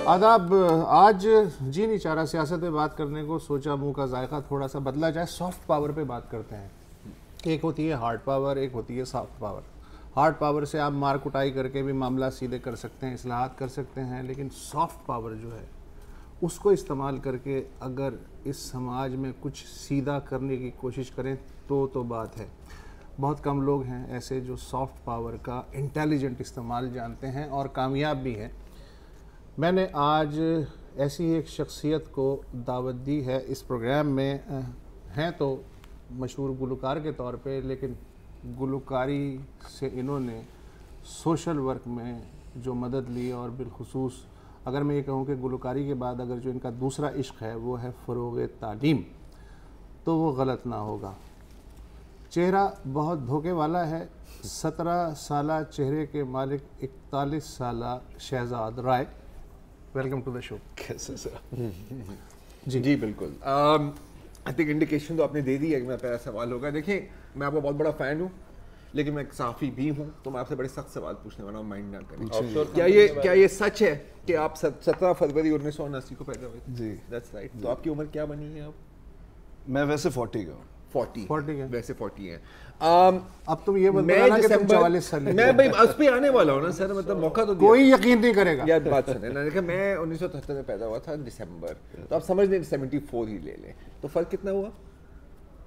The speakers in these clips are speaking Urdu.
آداب. آج جی نہیں چاہ رہا سیاست پہ بات کرنے کو, سوچا منہ کا ذائقہ تھوڑا سا بدلا جائے, سافٹ پاور پہ بات کرتے ہیں. ایک ہوتی ہے ہارڈ پاور, ایک ہوتی ہے سافٹ پاور. ہارڈ پاور سے آپ مار کٹائی کر کے بھی معاملہ سیدھے کر سکتے ہیں, اصلاحات کر سکتے ہیں, لیکن سافٹ پاور جو ہے اس کو استعمال کر کے اگر اس سماج میں کچھ سیدھا کرنے کی کوشش کریں تو بات ہے. بہت کم لوگ ہیں ایسے جو سافٹ پاور کا انٹیلیجنٹ استعمال جانتے ہیں اور کامیاب بھی ہیں. میں نے آج ایسی ایک شخصیت کو دعوت دی ہے اس پروگرام میں. ہیں تو مشہور گلوکار کے طور پہ, لیکن گلوکاری سے انہوں نے سوشل ورک میں جو مدد لی, اور بالخصوص اگر میں یہ کہوں کہ گلوکاری کے بعد اگر جو ان کا دوسرا عشق ہے وہ ہے فروغ تعلیم, تو وہ غلط نہ ہوگا. چہرہ بہت دھوکے والا ہے. 17 سالہ چہرے کے مالک 41 سالہ شہزاد رائے. ویلکم ٹو دا شو. کیسے سر؟ جی بالکل. آئی تھنک انڈیکیشن تو آپ نے دے دی ہے کہ میرا پہلا سوال ہوگا. دیکھیں میں آپ کا بہت بڑا فین ہوں, لیکن میں ایک صحافی بھی ہوں, تو میں آپ سے بڑے سخت سوال پوچھنے والا ہوں, مائنڈ نہ کریں. کیا یہ سچ ہے کہ آپ 17 فروری 1979 کو پیدا ہوئے؟ جی دیٹس رائٹ. تو آپ کی عمر کیا بنی ہے اب؟ میں ویسے 40 کا ہوں. 40 ویسے 40 ہیں. اب تم یہ بتانا کہ تم 44 سال میں بھائی اس پہ آنے والا ہوں نا سر, مطلب موقع تو کوئی یقین نہیں کرے گا. یار بات سنیں, میں نے کہا میں 1973 میں پیدا ہوا تھا دسمبر, تو آپ سمجھ لیں 74 ہی لے لیں, تو فرق کتنا ہوا؟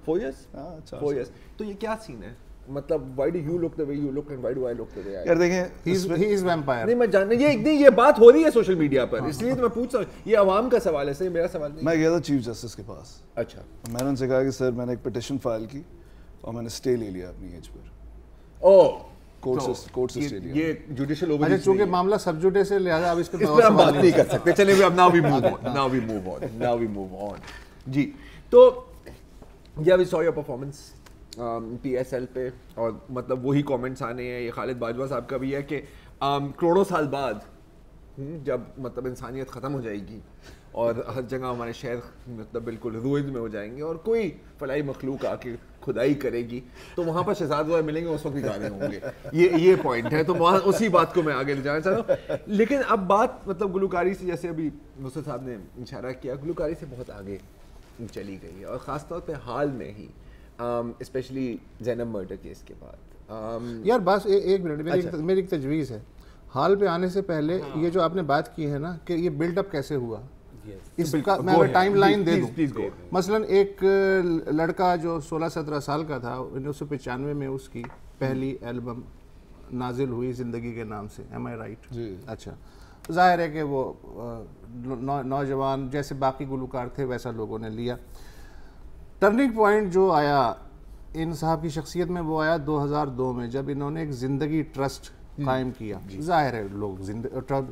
4 ایئرس. 4 ایئرس. تو یہ کیا سین ہے, مطلب why do you look the way you look and why do I look the way I look? یار دیکھیں he is vampire. نہیں میں جاننا, یہ بات ہو رہی ہے سوشل میڈیا پر, اس لیے تو میں پوچھ رہا ہوں. یہ عوام کا سوال ہے, صحیح میرا سوال نہیں. میں گیا تھا چیف جسٹس کے پاس. اچھا. میں نے ان سے کہا کہ سر میں نے ایک پٹیشن فائل کی اور میں نے اسٹے لے لیا اپنی ایج پر. کورٹ سے اسٹے لیا. یہ جوڈیشل اوور. اچھا, چونکہ معاملہ سب جوڈے سے لہذا اب اس پر ہم بات نہیں کر سکتے. چلیں اب now we move on. جی تو yeah we saw your performance P S L پہ, اور مطلب وہی کامنٹس آنے ہیں. یہ خالد باجوہ صاحب کا بھی ہے کہ کروڑوں سال بعد جب مطلب انسانیت ختم ہو جائے گی اور ہر جگہ ہمارے شہر مطلب بالکل روئن میں ہو جائیں گے اور کوئی فلاحی مخلوق آ کے کھدائی کرے گی, تو وہاں پر شہزاد وغیرہ ملیں گے, اس وقت بھی گانے ہوں گے. یہ پوائنٹ ہے, تو وہاں اسی بات کو میں آگے لے جانا چاہتا ہوں. لیکن اب بات مطلب گلوکاری سے, جیسے ابھی نصرت صاحب نے اشارہ کیا, گلوکاری سے بہت آگے چلی گئی ہے, اور خاص طور پہ حال میں ہی اسپیشلی زینب مرڈر کیس کے بعد. یار بس ایک منٹ, میری ایک تجویز ہے. حال پہ آنے سے پہلے یہ جو آپ نے بات کی ہے نا کہ یہ بلڈ اپ کیسے ہوا, اس کا میں ٹائم لائن دے دوں. مثلا ایک لڑکا جو 16-17 سال کا تھا, 1995 میں اس کی پہلی البم نازل ہوئی زندگی کے نام سے. ایم آئی رائٹ؟ اچھا, ظاہر ہے کہ وہ نوجوان جیسے باقی گلوکار تھے ویسا لوگوں نے لیا. ٹرننگ پوائنٹ جو آیا ان صاحب کی شخصیت میں وہ آیا 2002 میں, جب انہوں نے ایک زندگی ٹرسٹ قائم کیا. ظاہر ہے لوگ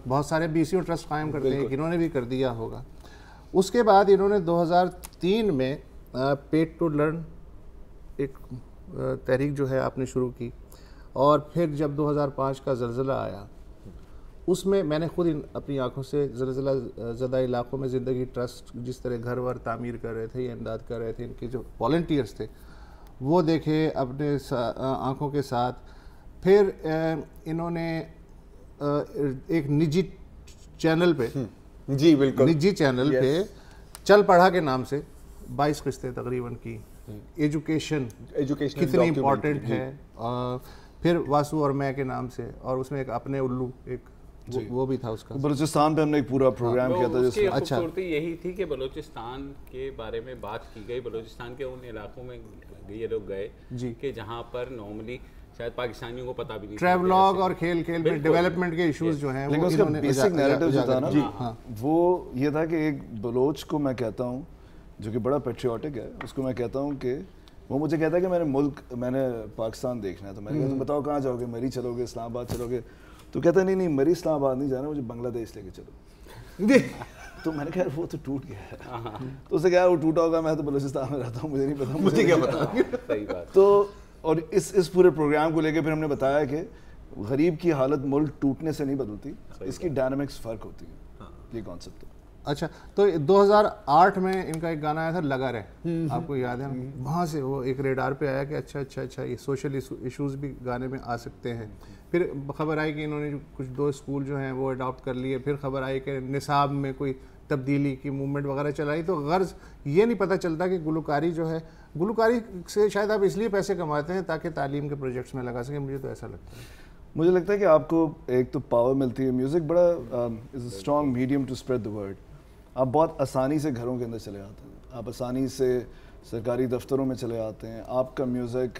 بہت سارے BCO ٹرسٹ قائم کرتے ہیں, انہوں نے بھی کر دیا ہوگا. اس کے بعد انہوں نے 2003 میں پیڈ ٹو لرن ایک تحریک جو ہے آپ نے شروع کی, اور پھر جب 2005 کا زلزلہ آیا اس میں میں نے خود اپنی آنکھوں سے زلزلہ زدہ علاقوں میں زندگی ٹرسٹ جس طرح گھر ور تعمیر کر رہے تھے یا امداد کر رہے تھے, ان کے جو والنٹیئرس تھے وہ دیکھے اپنے آنکھوں کے ساتھ. پھر انہوں نے ایک نجی چینل پہ, جی بالکل نجی چینل پہ چل پڑھا کے نام سے 22 قسطیں تقریباً کی ایجوکیشن کتنی امپورٹنٹ ہے. پھر واسو اور میں کے نام سے, اور اس میں ایک اپنے الو ایک وہ بھی تھا اس کا. بلوچستان پہ ہم نے ایک پورا پروگرام کیا تھا, جس میں خوبصورتی یہی تھی کہ بلوچستان کے بارے میں بات کی گئی. بلوچستان کے ان علاقوں میں یہ لوگ گئے کہ جہاں پر نارملی شاید پاکستانیوں کو پتہ بھی نہیں. ٹریولوگ اور کھیل میں ڈیولپمنٹ کے ایشوز جو ہیں, لیکن اس کا بیسک نیریٹو جو تھا نا وہ یہ تھا کہ ایک بلوچ کو میں کہتا ہوں جو کہ بڑا پیٹریوٹک ہے, اس کو میں کہتا ہوں کہ وہ مجھے کہتا ہے کہ میں نے پاکستان دیکھنا ہے, تو میں نے کہا تم بتاؤ کہاں جاؤ گے, مری چلو گے, اسلام آباد چلو گے؟ تو کہتا ہے نہیں مری اسلام آباد نہیں جانا, مجھے بنگلہ دیش لے کے چلو. تو میں نے کہا وہ تو ٹوٹ گیا ہے. تو اسے کہا وہ ٹوٹا ہوگا, میں تو بلوچستان میں رہتا ہوں, مجھے نہیں پتا, مجھے کیا پتا. تو اور اس پورے پروگرام کو لے کے پھر ہم نے بتایا کہ غریب کی حالت ملک ٹوٹنے سے نہیں بدلتی, اس کی ڈائنامکس فرق ہوتی ہے. یہ کانسیپٹ ہے. اچھا تو 2008 میں ان کا ایک گانا آیا تھا لگا رہے, آپ کو یاد ہے نا, وہاں سے وہ ایک ریڈار پہ آیا کہ اچھا یہ سوشل ایشوز بھی گانے میں آ سکتے ہیں. پھر خبر آئی کہ انہوں نے کچھ 2 اسکول جو ہیں وہ اڈاپٹ کر لیے, پھر خبر آئی کہ نصاب میں کوئی تبدیلی کی موومنٹ وغیرہ چلائی. تو غرض یہ نہیں پتہ چلتا کہ گلوکاری جو ہے, گلوکاری سے شاید آپ اس لیے پیسے کماتے ہیں تاکہ تعلیم کے پروجیکٹس میں لگا سکیں, مجھے تو ایسا لگتا ہے. مجھے لگتا ہے کہ آپ کو ایک تو پاور ملتی ہے, میوزک بڑا is a strong medium to spread the word. آپ بہت آسانی سے گھروں کے اندر چلے آتے ہیں, آپ آسانی سے سرکاری دفتروں میں چلے آتے ہیں, آپ کا میوزک,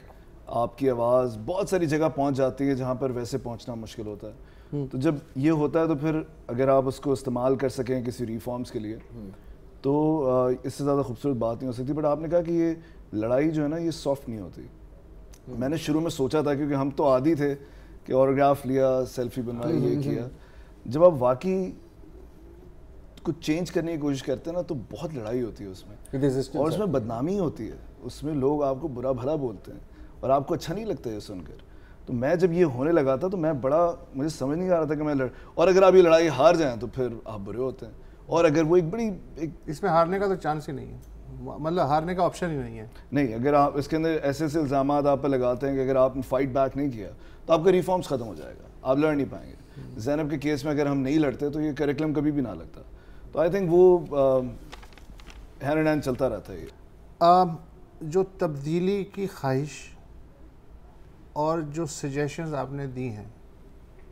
آپ کی آواز بہت ساری جگہ پہنچ جاتی ہے جہاں پر ویسے پہنچنا مشکل ہوتا ہے. تو جب یہ ہوتا ہے تو پھر اگر آپ اس کو استعمال کر سکیں کسی ریفارمز کے لیے تو اس سے زیادہ خوبصورت بات نہیں ہو سکتی. بٹ آپ نے کہا کہ یہ لڑائی جو ہے نا یہ سافٹ نہیں ہوتی. میں نے شروع میں سوچا تھا کیونکہ ہم تو عادی تھے کہ آٹوگراف لیا, سیلفی بنوائی, یہ کیا. جب آپ واقعی کچھ چینج کرنے کی کوشش کرتے ہیں نا تو بہت لڑائی ہوتی ہے اس میں, اور اس میں بدنامی ہوتی ہے, اس میں لوگ آپ کو برا بھلا بولتے ہیں اور آپ کو اچھا نہیں لگتا یہ سن کر. تو میں جب یہ ہونے لگا تھا تو میں مجھے سمجھ نہیں آ رہا تھا کہ میں اور اگر آپ یہ لڑائی ہار جائیں تو پھر آپ برے ہوتے ہیں, اور اگر وہ ایک بڑی اس میں ہارنے کا تو چانس ہی نہیں ہے, مطلب ہارنے کا آپشن ہی نہیں ہے. نہیں, اگر آپ اس کے اندر ایسے الزامات آپ پہ لگاتے ہیں کہ اگر آپ نے فائٹ بیک نہیں کیا تو آپ کا ریفارمز ختم ہو جائے گا, آپ لڑ نہیں پائیں گے. زینب کے کیس میں اگر ہم نہیں لڑتے تو یہ کریکلم کبھی بھی نہ لگتا. تو آئی تھنک وہ ہینڈ اینڈ ہینڈ چلتا رہتا ہے. یہ جو تبدیلی کی خواہش اور جو سجیشنز آپ نے دی ہیں,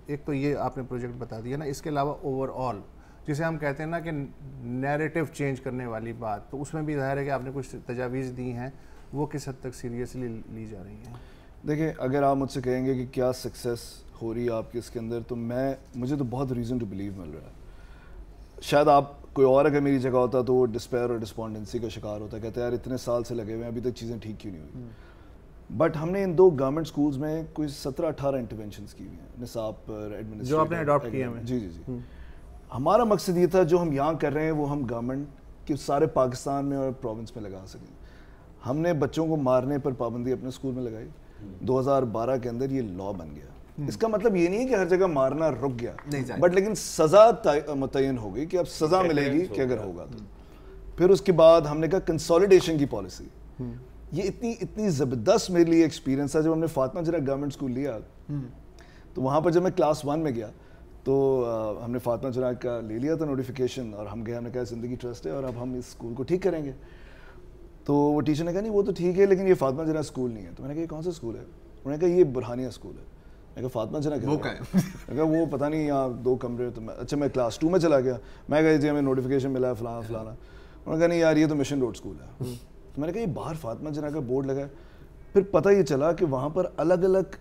ایک تو یہ آپ نے پروجیکٹ بتا دیا نا, اس کے علاوہ اوور آل جسے ہم کہتے ہیں نا کہ نیریٹو چینج کرنے والی بات, تو اس میں بھی ظاہر ہے کہ آپ نے کچھ تجاویز دی ہیں, وہ کس حد تک سیریسلی لی جا رہی ہیں؟ دیکھیں, اگر آپ مجھ سے کہیں گے کہ کیا سکسیس ہو رہی ہے آپ کے اس کے اندر, تو مجھے تو بہت ریزن ٹو بلیو مل رہا ہے. شاید آپ کوئی اور اگر میری جگہ ہوتا تو وہ ڈسپیئر اور ڈسپونڈنسی کا شکار ہوتا, کہتے ہیں یار اتنے سال سے لگے ہوئے ہیں ابھی تک چیزیں ٹھیک کیوں نہیں ہوئی. بٹ ہم نے ان 2 گورنمنٹ اسکولز میں کوئی 17-18 انٹرونشنس کی ہوئی ہیں نصاب پر, جو آپ نے اڈاپٹ کیا ہے. جی. ہمارا مقصد یہ تھا جو ہم یہاں کر رہے ہیں وہ ہم گورنمنٹ کے سارے پاکستان میں اور پروونس میں لگا سکیں. ہم نے بچوں کو مارنے پر پابندی اپنے اسکول میں لگائی, 2012 کے اندر یہ لا بن گیا. اس کا مطلب یہ نہیں ہے کہ ہر جگہ مارنا رک گیا, بٹ لیکن سزا متعین ہو گئی کہ اب سزا ملے گی کہ اگر ہوگا تو. پھر اس کے بعد ہم نے کہا کنسولیڈیشن کی پالیسی. یہ اتنی زبردست میرے لیے ایکسپیرینس تھا. جب ہم نے فاطمہ جناح گورنمنٹ اسکول لیا تو وہاں پر جب میں کلاس 1 میں گیا تو ہم نے فاطمہ جناح کا لے لیا تھا نوٹیفیکیشن, اور ہم گئے, ہم نے کہا زندگی ٹرسٹ ہے اور اب ہم اس اسکول کو ٹھیک کریں گے. تو وہ ٹیچر نے کہا نہیں وہ تو ٹھیک ہے لیکن یہ فاطمہ جناح اسکول نہیں ہے. تو میں نے کہا یہ کون سا اسکول ہے؟ انہوں نے کہا یہ برہانیہ اسکول ہے. میں کہا فاطمہ جناح کہا وہ پتہ نہیں یہاں 2 کمرے. تو اچھا میں کلاس 2 میں چلا گیا, میں کہا جی ہمیں نوٹیفیکیشن ملا ہے فلانا. انہوں نے کہا نہیں یار یہ تو مشن روڈ اسکول ہے. تو میں نے کہا یہ باہر فاطمہ جناح کا بورڈ لگا ہے. پھر پتہ یہ چلا کہ وہاں پر الگ الگ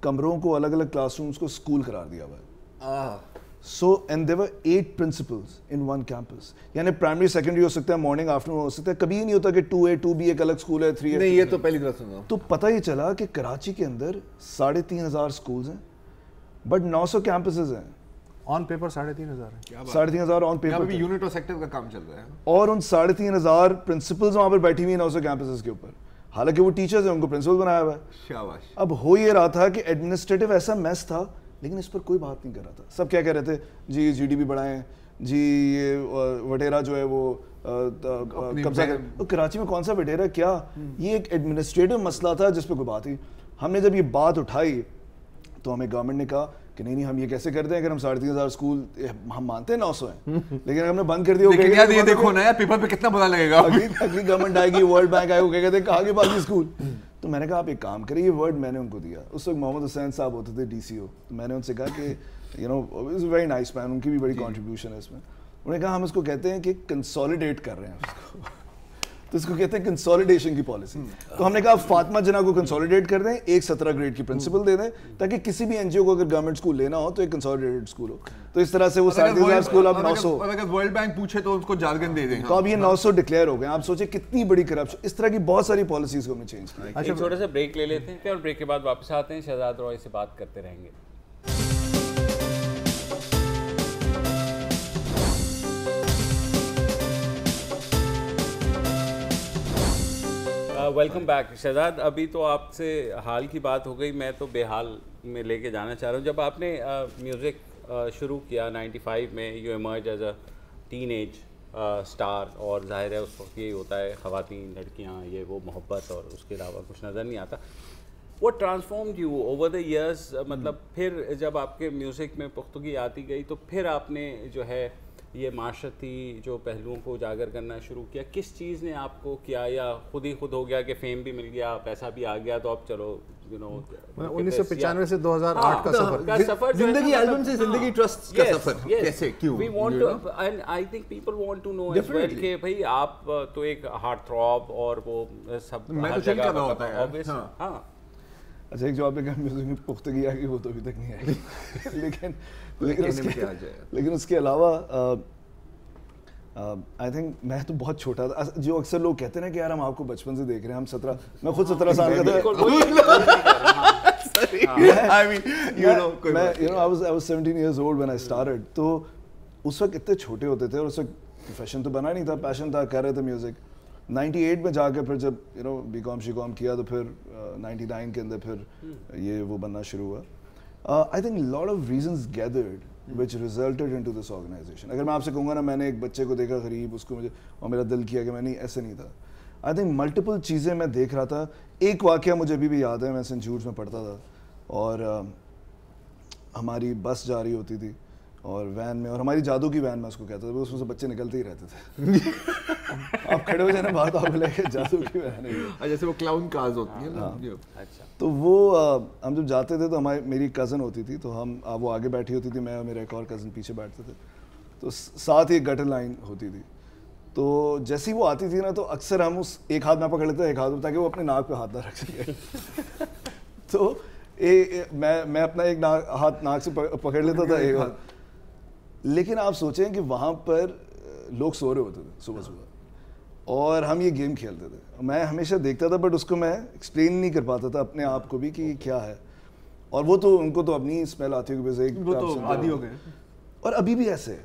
کمروں کو, الگ الگ کلاس رومس کو اسکول قرار دیا ہوا ہے. So and they were 8 principals in 1 campus. یعنی پرائمری سیکنڈری ہو سکتا ہے, مارننگ آفٹرنون ہو سکتا ہے, کبھی یہ نہیں ہوتا کہ 2A 2B ایک الگ اسکول ہے, 3A. نہیں, یہ تو پہلی دفعہ سنا. تو پتہ یہ چلا کہ کراچی کے اندر 3,500 اسکولز ہیں بٹ 900 کیمپسز ہیں. آن پیپر 3,500 ہیں. 3,500 آن پیپر. ابھی یونٹ اور سیکٹر کا کام چل رہا ہے, اور ان 3,500 پرنسپلز وہاں پر بیٹھی ہوئی ہیں 900 کیمپسز کے اوپر. حالانکہ وہ ٹیچرز ہیں, ان کو پرنسپل بنایا ہوا ہے. شاباش. اب ہو یہ رہا تھا کہ ایڈمنسٹریٹو ایسا میس تھا لیکن اس پر کوئی بات نہیں کر رہا تھا. سب کیا کہہ رہے تھے, جی GDP بڑھائیں, جی یہ وٹیرا جو ہے وہ قبضہ کر. کراچی میں کون سا وٹیرا, کیا یہ ایک ایڈمنسٹریٹو مسئلہ تھا جس پہ کوئی بات ہی. ہم نے جب یہ بات اٹھائی تو ہمیں گورنمنٹ نے کہا کہ نہیں ہم یہ کیسے کرتے ہیں, اگر ہم 3,500 اسکول ہم مانتے ہیں 900 ہیں لیکن ہم نے بند کر دیا. لیکن یار یہ دیکھو نا پیپر پہ کتنا پتہ لگے گا. اگلی گورنمنٹ آئے گی, ورلڈ بینک آئے گا, کہتے ہیں کہاں کے باقی اسکول. تو میں نے کہا آپ ایک کام کریں, یہ ورڈ میں نے ان کو دیا. اس وقت محمد حسین صاحب ہوتے تھے DCO. تو میں نے ان سے کہا کہ از اے ویری نائس مین, ان کی بھی بڑی کنٹریبیوشن ہے اس میں. انہوں نے کہا ہم اس کو کہتے ہیں کہ کنسولیڈیٹ کر رہے ہیں اس کو. تو اس کو کہتے ہیں کنسولیڈیشن کی پالیسی. تو ہم نے کہا فاطمہ جناح کو کنسولیڈیٹ کر دیں, ایک 17 گریڈ کی پرنسپل دے دیں تاکہ کسی بھی NGO کو اگر گورنمنٹ اسکول لینا ہو تو ایک کنسولیڈیٹڈ اسکول ہو. تو اس طرح سے وہ 3,500 اسکول اب 900. اگر ورلڈ بینک پوچھے تو اس کو جارگن دے دیں. تو اب یہ 900 ڈکلیئر ہو گئے. آپ سوچیں کتنی بڑی کرپشن. اس طرح کی بہت ساری پالیسیز کو ہم نے چینج کی. ایک چھوٹا سا بریک لے لیتے ہیں اور بریک کے بعد واپس آتے ہیں, شہزاد روی سے بات کرتے رہیں گے. Welcome back. شہزاد, ابھی تو آپ سے حال کی بات ہو گئی, میں تو بے حال میں لے کے جانا چاہ رہا ہوں. جب آپ نے میوزک شروع کیا 95 میں, you emerge as a teenage star, اور ظاہر ہے اس وقت یہی ہوتا ہے, خواتین, لڑکیاں, یہ وہ محبت, اور اس کے علاوہ کچھ نظر نہیں آتا. What transformed you over the years, مطلب پھر جب آپ کے میوزک میں پختگی آتی گئی تو پھر آپ نے جو ہے یہ معاشرتی جو پہلوؤں کو اجاگر کرنا شروع کیا, کس چیز نے آپ کو کیا, یا خود ہی خود ہو گیا کہ فیم بھی مل گیا, پیسہ بھی آ گیا, تو اب چلو 1995 سے 2008 کا سفر, زندگی البم سے زندگی ٹرسٹ کا سفر کیسے, کیوں, we want to, and I think people want to know as well کہ بھئی آپ تو ایک ہارٹ تھروب اور وہ سب ہر جگہ ہوتا ہے. ہاں اچھا, ایک جو آپ نے کہا میوزک میں پختگی آ گئی, وہ تو ابھی تک نہیں آئی, لیکن اس کے علاوہ آئی تھنک میں تو بہت چھوٹا تھا. جو اکثر لوگ کہتے ہیں نا کہ یار ہم آپ کو بچپن سے دیکھ رہے ہیں, ہم 17, میں خود 17 سال کا تھا, I was 17 years old when I started. تو اس وقت اتنے چھوٹے ہوتے تھے, اور اس وقت پروفیشن تو بنا نہیں تھا, پیشن تھا, کر رہے تھے میوزک. 98 میں جا کے پھر جب بی کام شی کام کیا تو پھر 99 کے اندر پھر یہ وہ بننا شروع ہوا. I think a lot of reasons gathered which resulted into this organization. اگر میں آپ سے کہوں گا نا میں نے ایک بچے کو دیکھا غریب, اس کو مجھے اور میرا دل کیا کہ میں نہیں, ایسے نہیں تھا. I think ملٹیپل چیزیں میں دیکھ رہا تھا. ایک واقعہ مجھے ابھی بھی یاد ہے, میں سینٹ جوڈس میں پڑھتا تھا اور ہماری بس جا رہی ہوتی تھی اور وین میں, اور ہماری جادو کی وین میں اس کو کہتا تھا, اس میں سے بچے نکلتے ہی رہتے تھے. آپ کھڑے ہو جانا بات, آپ لے کے جادو کی وین ہے جیسے وہ کلاؤن کارز ہوتی ہیں نا. تو وہ ہم جب جاتے تھے تو میری کزن ہوتی تھی, تو ہم وہ آگے بیٹھی ہوتی تھی, میں اور میرا ایک اور کزن پیچھے بیٹھتے تھے, تو ساتھ ہی گٹر لائن ہوتی تھی. تو جیسی وہ آتی تھی نا تو اکثر ہم اس ایک ہاتھ میں پکڑ لیتے ایک ہاتھ میں, تاکہ وہ اپنے ناک پہ ہاتھ نہ رکھ سکے. تو میں اپنا ایک ہاتھ ناک سے پکڑ لیتا تھا ایک ہاتھ. لیکن آپ سوچیں کہ وہاں پر لوگ سو رہے ہوتے تھے صبح صبح, اور ہم یہ گیم کھیلتے تھے. میں ہمیشہ دیکھتا تھا, بٹ اس کو میں ایکسپلین نہیں کر پاتا تھا اپنے آپ کو بھی کہ کیا ہے, اور وہ تو ان کو تو اپنی اسمیل آتی ہوگی, وہ تو عادی ہو گئے, اور ابھی بھی ایسے.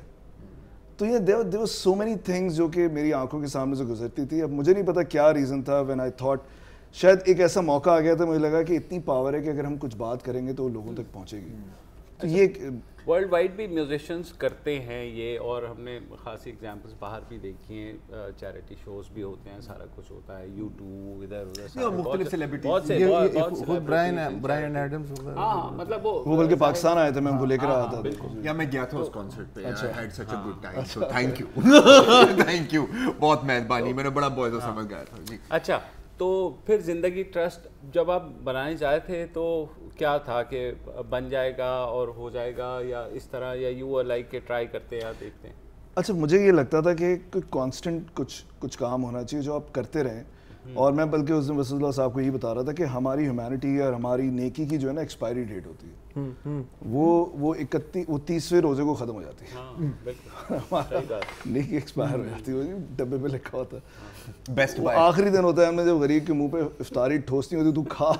تو یہ there were so many things جو کہ میری آنکھوں کے سامنے سے گزرتی تھی. اب مجھے نہیں پتا کیا ریزن تھا, when I thought شاید ایک ایسا موقع آ گیا تھا, مجھے لگا کہ اتنی پاور ہے کہ اگر ہم کچھ بات کریں گے تو وہ لوگوں تک پہنچے گی. تو یہ ورلڈ وائڈ بھی میوزیشنس کرتے ہیں یہ, اور ہم نے خاصی ایگزامپلس باہر بھی دیکھی ہیں, چیریٹی شوز بھی ہوتے ہیں, سارا کچھ ہوتا ہے, یوٹیوب ادھر ادھر مختلف سیلیبریٹیز, بہت سے برائن ایڈمز, ہاں مطلب وہ بلکہ پاکستان آئے تھے, میں ان کو لے کر آیا تھا. یا میں گیا تھا اس کانسرٹ پہ, I had such a good time, so thank you, بہت مہربانی, میں نے بڑا بہت سمجھ گیا تھا. اچھا, تو پھر زندگی ٹرسٹ جب آپ بنانے جائے تھے تو کیا تھا کہ بن جائے گا اور ہو جائے گا, یا اس طرح, یا یو لائک کہ ٹرائی کرتے ہیں, دیکھتے ہیں؟ اچھا, مجھے یہ لگتا تھا کہ کوئی کانسٹنٹ کچھ کام ہونا چاہیے جو آپ کرتے رہیں. اور میں بلکہ اس دن وسیم اللہ صاحب کو یہی بتا رہا تھا کہ ہماری ہیومینٹی اور ہماری نیکی کی جو ہے نا ایکسپائری ڈیٹ ہوتی ہے, وہ 30ویں روزے کو ختم ہو جاتی ہے, ہمارا نیکی ایکسپائر ہو جاتی ہے, ڈبے پہ لکھا ہوتا ہے بیسٹ بائی. آخری دن ہوتا ہے, ہم نے جب غریب کے منہ پہ افطاری ٹھوس نہیں ہوتی, تو کھا,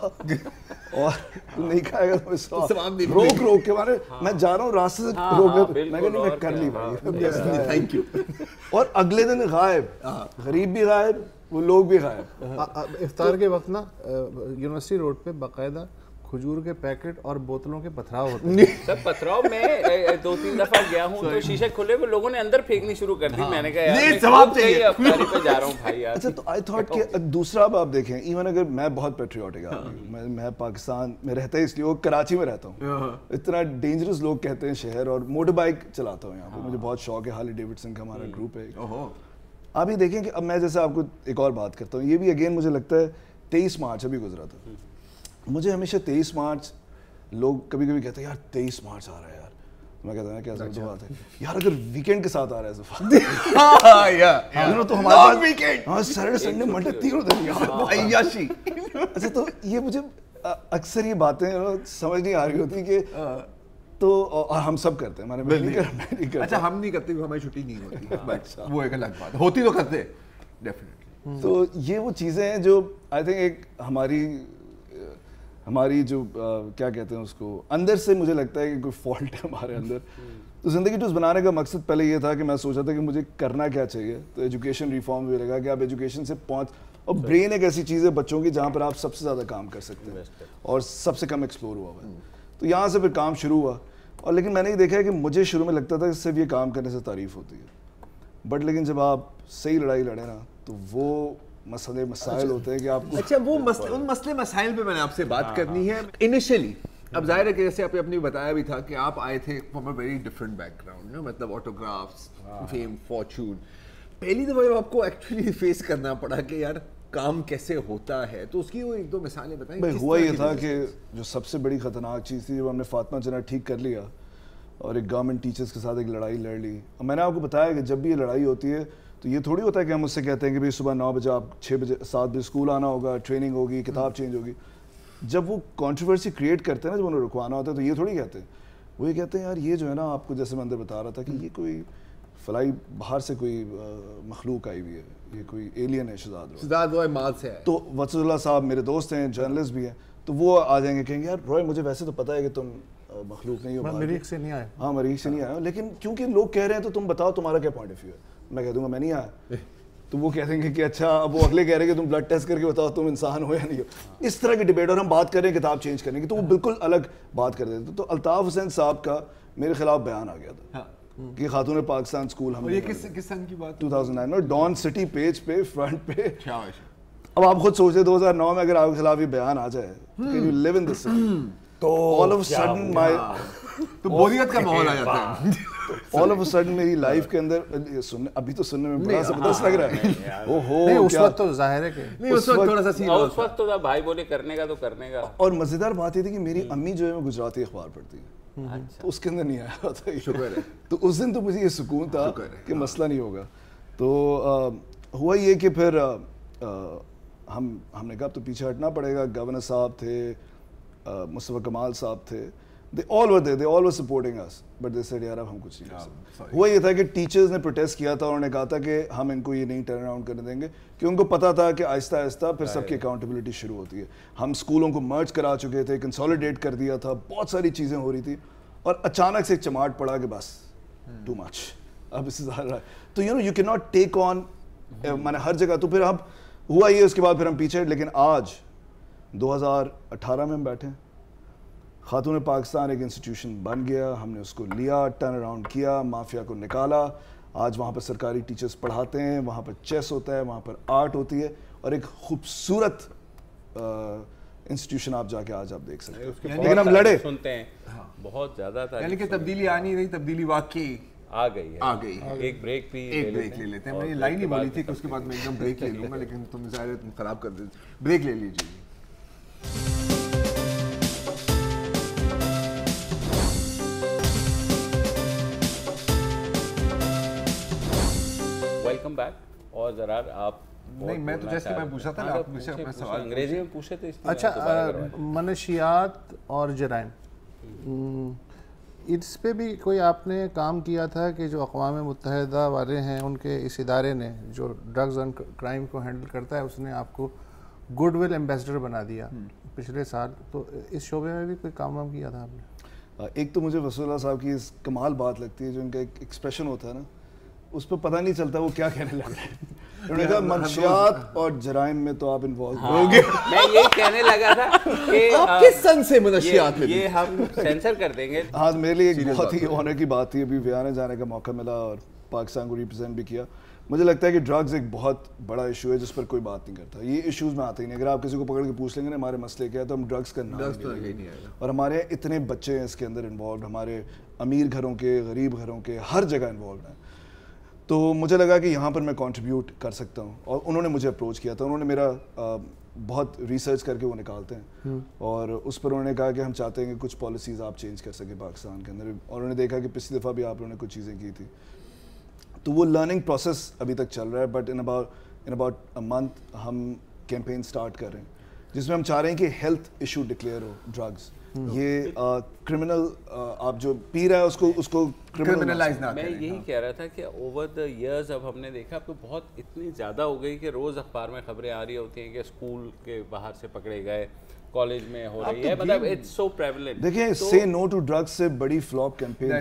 اور تو نہیں کھائے گا تو روک کے مارے, میں جا رہا ہوں راستے سے روک لے, میں کہا میں کر لی بھائی, تھینک یو. اور اگلے دن غائب, غریب بھی غائب, وہ لوگ بھی غائب. افطار کے وقت نا یونیورسٹی روڈ پہ باقاعدہ کھجور کے پیکٹ اور بوتلوں کے پتھراؤ ہوتے ہیں. سب پتھراؤ میں 2-3 دفعہ گیا ہوں تو شیشے کھلے ہوئے لوگوں نے اندر پھینکنی شروع کر دی. میں نے کہا یار ثواب چاہیے, افطاری پہ جا رہا ہوں بھائی یار. اچھا, تو آئی تھاٹ کہ دوسرا اب آپ دیکھیں, ایون اگر میں بہت پیٹریوٹک آدمی, میں پاکستان میں رہتا ہے, اس لیے وہ کراچی میں رہتا ہوں, اتنا ڈینجرس لوگ کہتے ہیں شہر, اور موٹر بائک چلاتا ہوں یہاں پہ, مجھے بہت شوق ہے, ہارلی ڈیوڈسن کا ہمارا گروپ ہے. آپ یہ دیکھیں کہ اب میں جیسے آپ کو ایک اور بات کرتا ہوں, یہ بھی اگین مجھے لگتا ہے 23 مارچ ابھی گزرا تھا, مجھے ہمیشہ 23 مارچ لوگ کبھی کبھی کہتے ہیں یار 23 مارچ آ رہا ہے یار, میں کہتا ہوں کیا سمجھ بات ہے یار, اگر ویکینڈ کے ساتھ آ رہا ہے تو ہمارا سیٹرڈے سنڈے منڈے تینوں دن عیاشی. اچھا, تو یہ مجھے اکثر یہ باتیں سمجھ نہیں آ رہی ہوتی کہ تو ہم سب کرتے ہیں, اچھا ہم نہیں کرتے, ہماری چھٹی نہیں ہوتی, وہ ایک الگ بات ہوتی, تو کرتے ڈیفینیٹلی. تو یہ وہ چیزیں ہیں جو آئی تھنک ایک ہماری جو کیا کہتے ہیں اس کو, اندر سے مجھے لگتا ہے کہ کوئی فالٹ ہے ہمارے اندر. تو زندگی ٹوز بنانے کا مقصد پہلے یہ تھا کہ میں سوچا تھا کہ مجھے کرنا کیا چاہیے, تو ایجوکیشن ریفارم بھی لگا کہ آپ ایجوکیشن سے اور برین ایک ایسی چیز ہے بچوں کی جہاں پر آپ سب سے زیادہ کام کر سکتے ہیں اور سب سے کم ایکسپلور ہوا ہے. تو یہاں سے پھر کام شروع ہوا, اور لیکن میں نے یہ دیکھا ہے کہ مجھے شروع میں لگتا تھا کہ صرف یہ کام کرنے سے تعریف ہوتی ہے, بٹ لیکن جب آپ صحیح لڑائی لڑیں نا تو وہ مسائل ہوتے ہیں کہ آپ کو اچھا وہ ان مسئلے مسائل پہ میں نے آپ سے بات کرنی ہے. انیشلی اب ظاہر ہے کہ جیسے آپ نے اپنی بتایا بھی تھا کہ آپ آئے تھے from a very different back ground, مطلب آٹوگرافس, فیم, فارچون. پہلی دفعہ جب آپ کو ایکچولی فیس کرنا پڑا کہ یار کام کیسے ہوتا ہے, تو اس کی وہ ایک دو مثالیں بتائیں. بھائی ہوا یہ تھا کہ جو سب سے بڑی خطرناک چیز تھی جب ہم نے فاطمہ جناح ٹھیک کر لیا اور ایک گورنمنٹ ٹیچرس کے ساتھ ایک لڑائی لڑ لی. اور میں نے آپ کو بتایا کہ جب بھی یہ لڑائی ہوتی ہے تو یہ تھوڑی ہوتا ہے کہ ہم اس سے کہتے ہیں کہ بھائی صبح 9 بجے آپ 6 بجے 7 بجے اسکول آنا ہوگا, ٹریننگ ہوگی, کتاب چینج ہوگی. جب وہ کنٹروورسی کریٹ کرتے ہیں نا, جب انہیں رکوانا ہوتا ہے تو یہ تھوڑی کہتے ہیں, وہ یہ کہتے ہیں یار یہ جو ہے نا آپ کو جیسے میں اندر بتا رہا تھا کہ یہ کوئی فلائی باہر سے کوئی مخلوق آئی ہوئی ہے, یہ کوئی ایلین ہے, شہزاد روئے مال سے ہے. تو وسط اللہ صاحب میرے دوست ہیں, جرنلسٹ بھی ہیں, تو وہ آ جائیں گے کہیں گے یار روئے مجھے ویسے تو پتہ ہے کہ تم مخلوق نہیں ہو, مریخ سے نہیں آئے. ہاں مریخ سے نہیں آیا, لیکن کیونکہ لوگ کہہ رہے ہیں تو تم بتاؤ تمہارا کیا پوائنٹ آف ویو ہے. میں کہہ دوں گا میں نہیں آیا, تو وہ کہہ دیں گے کہ اچھا اب وہ اگلے کہہ رہے ہیں کہ تم بلڈ ٹیسٹ کر کے بتاؤ تم انسان ہو یا نہیں ہو. اس طرح کی ڈبیٹ, اور ہم بات کر رہے ہیں کتاب چینج کرنے کی, تو وہ بالکل الگ بات کر دیتے. تو الطاف حسین صاحب کا میرے خلاف بیان آ گیا تھا کہ خاتون پاکستان اسکول ہم, یہ کس سن کی بات؟ 2009 میں ڈان سٹی پیج پہ فرنٹ پہ. اب آپ خود سوچیں 2009 میں اگر آپ کے خلاف یہ بیان آ جائے, can you live in this city, تو آل آف اے سڈن مائی تو بوریت کا ماحول آ جاتا ہے. آل آف اے سڈن میری لائف کے اندر ابھی تو سننے میں بڑا زبردست لگ رہا ہے. اوہو اس وقت تو ظاہر ہے کہ نہیں, اس وقت تھوڑا سا سین, اس وقت تو بھائی بولے کرنے کا تو کرنے کا. اور مزیدار بات یہ تھی کہ میری امی جو ہے وہ گجراتی اخبار پڑھتی ہے, تو اس کے اندر نہیں آیا تھا. شکر ہے. تو اس دن تو مجھے یہ سکون تھا کہ مسئلہ نہیں ہوگا. تو ہوا یہ کہ پھر ہم نے کہا اب تو پیچھے ہٹنا پڑے گا. گورنر صاحب تھے, مصطفیٰ کمال صاحب تھے, they all were there, they all were supporting us, but they said یار اب ہم کچھ نہیں کر سکتے. ہوا یہ تھا کہ ٹیچرز نے پروٹیسٹ کیا تھا, انہوں نے کہا تھا کہ ہم ان کو یہ نہیں ٹرن اراؤنڈ کرنے دیں گے, کہ ان کو پتا تھا کہ آہستہ آہستہ پھر سب کی اکاؤنٹیبلٹی شروع ہوتی ہے. ہم اسکولوں کو مرج کرا چکے تھے, کنسالیڈیٹ کر دیا تھا, بہت ساری چیزیں ہو رہی تھی, اور اچانک سے ایک چماٹ پڑا کہ بس ٹو مچ, اب اس سے زیادہ. تو یو کین ناٹ ٹیک آن میں نے ہر جگہ. تو پھر اب ہوا یہ, اس کے بعد پھر ہم پیچھے. لیکن آج 2018 میں ہم بیٹھے ہیں, خاتون پاکستان ایک انسٹیٹیوشن بن گیا, ہم نے اس کو لیا, ٹرن اراؤنڈ کیا, مافیا کو نکالا. آج وہاں پر سرکاری ٹیچرز پڑھاتے ہیں, وہاں پر چیس ہوتا ہے, وہاں پر آرٹ ہوتی ہے, اور ایک خوبصورت انسٹیٹیوشن آپ جا کے آج آپ دیکھ سکتے ہیں. لیکن ہم لڑے, سنتے ہیں بہت زیادہ تھا, یعنی کہ تبدیلی آ نہیں رہی, تبدیلی واقعی آ گئی ہے. آ گئی. ایک بریک بھی لے لیتے ہیں. میں یہ لائن ہی بولی تھی کہ اس کے بعد میں ایک دم بریک لے لوں گا, لیکن تم ظاہر تم خراب کر دیتے. بریک لے لیجیے. Welcome back. اور ذرا آپ نہیں, میں تو جیسے میں پوچھا تھا نا, آپ مجھ سے اپنا سوال انگریزی میں پوچھے تھے. اچھا, منشیات اور جرائم, اس پہ بھی کوئی آپ نے کام کیا تھا کہ جو اقوام متحدہ والے ہیں ان کے اس ادارے نے جو ڈرگز اینڈ کرائم کو ہینڈل کرتا ہے, اس نے آپ کو گڈ ول ایمبیسڈر بنا دیا پچھلے سال. تو اس شعبے میں بھی کوئی کام وام کیا تھا آپ نے؟ ایک تو مجھے وسول اللہ صاحب کی اس کمال بات لگتی ہے, جو ان کا ایک ایکسپریشن ہوتا ہے نا, اس پہ پتہ نہیں چلتا وہ کیا کہنے لگ رہے ہیں. انہوں نے کہا منشیات اور جرائم میں تو آپ انوالو ہو گے. میں یہی کہنے لگا تھا کہ آپ کس سن سے منشیات میں, یہ ہم سینسر کر دیں گے. ہاں میرے لیے ایک بہت ہی آنر کی بات تھی, ابھی ویانے جانے کا موقع ملا اور پاکستان کو ریپرزینٹ بھی کیا. مجھے لگتا ہے کہ ڈرگز ایک بہت بڑا ایشو ہے جس پر کوئی بات نہیں کرتا. یہ ایشوز میں آتے ہی نہیں. اگر آپ کسی کو پکڑ کے پوچھ لیں گے نا ہمارے مسئلے کیا ہے, تو ہم ڈرگز کا نام نہیں لیں گے. اور ہمارے اتنے بچے ہیں اس کے اندر انوالوڈ, ہمارے امیر گھروں کے, غریب گھروں کے, ہر جگہ انوالوڈ ہیں. تو مجھے لگا کہ یہاں پر میں کنٹریبیوٹ کر سکتا ہوں, اور انہوں نے مجھے اپروچ کیا تھا. انہوں نے میرا بہت ریسرچ کر کے وہ نکالتے ہیں, اور اس پر انہوں نے کہا کہ ہم چاہتے ہیں کہ کچھ پالیسیز آپ چینج کر سکیں پاکستان کے اندر. اور انہوں نے دیکھا کہ پچھلی دفعہ بھی آپ لوگوں نے کچھ چیزیں کی تھی, تو وہ لرننگ پروسیس ابھی تک چل رہا ہے. But in about a month ہم کیمپین سٹارٹ کر رہے ہیں جس میں ہم چاہ رہے ہیں کہ ہیلتھ ایشو ڈکلیئر ہو. ڈرگز یہ کرمنل, آپ جو پی رہا ہے اس کو کرمنلائز نہ کریں. میں یہی کہہ رہا تھا کہ اوور دا ایئرز اب ہم نے دیکھا اب تو بہت اتنی زیادہ ہو گئی کہ روز اخبار میں خبریں آ رہی ہوتی ہیں کہ اسکول کے باہر سے پکڑے گئے, کالج میں ہو رہی ہے. مطلب اٹس سو پریویلنٹ. دیکھیں سے نو ٹو ڈرگز سے بڑی فلاپ کیمپین ہے,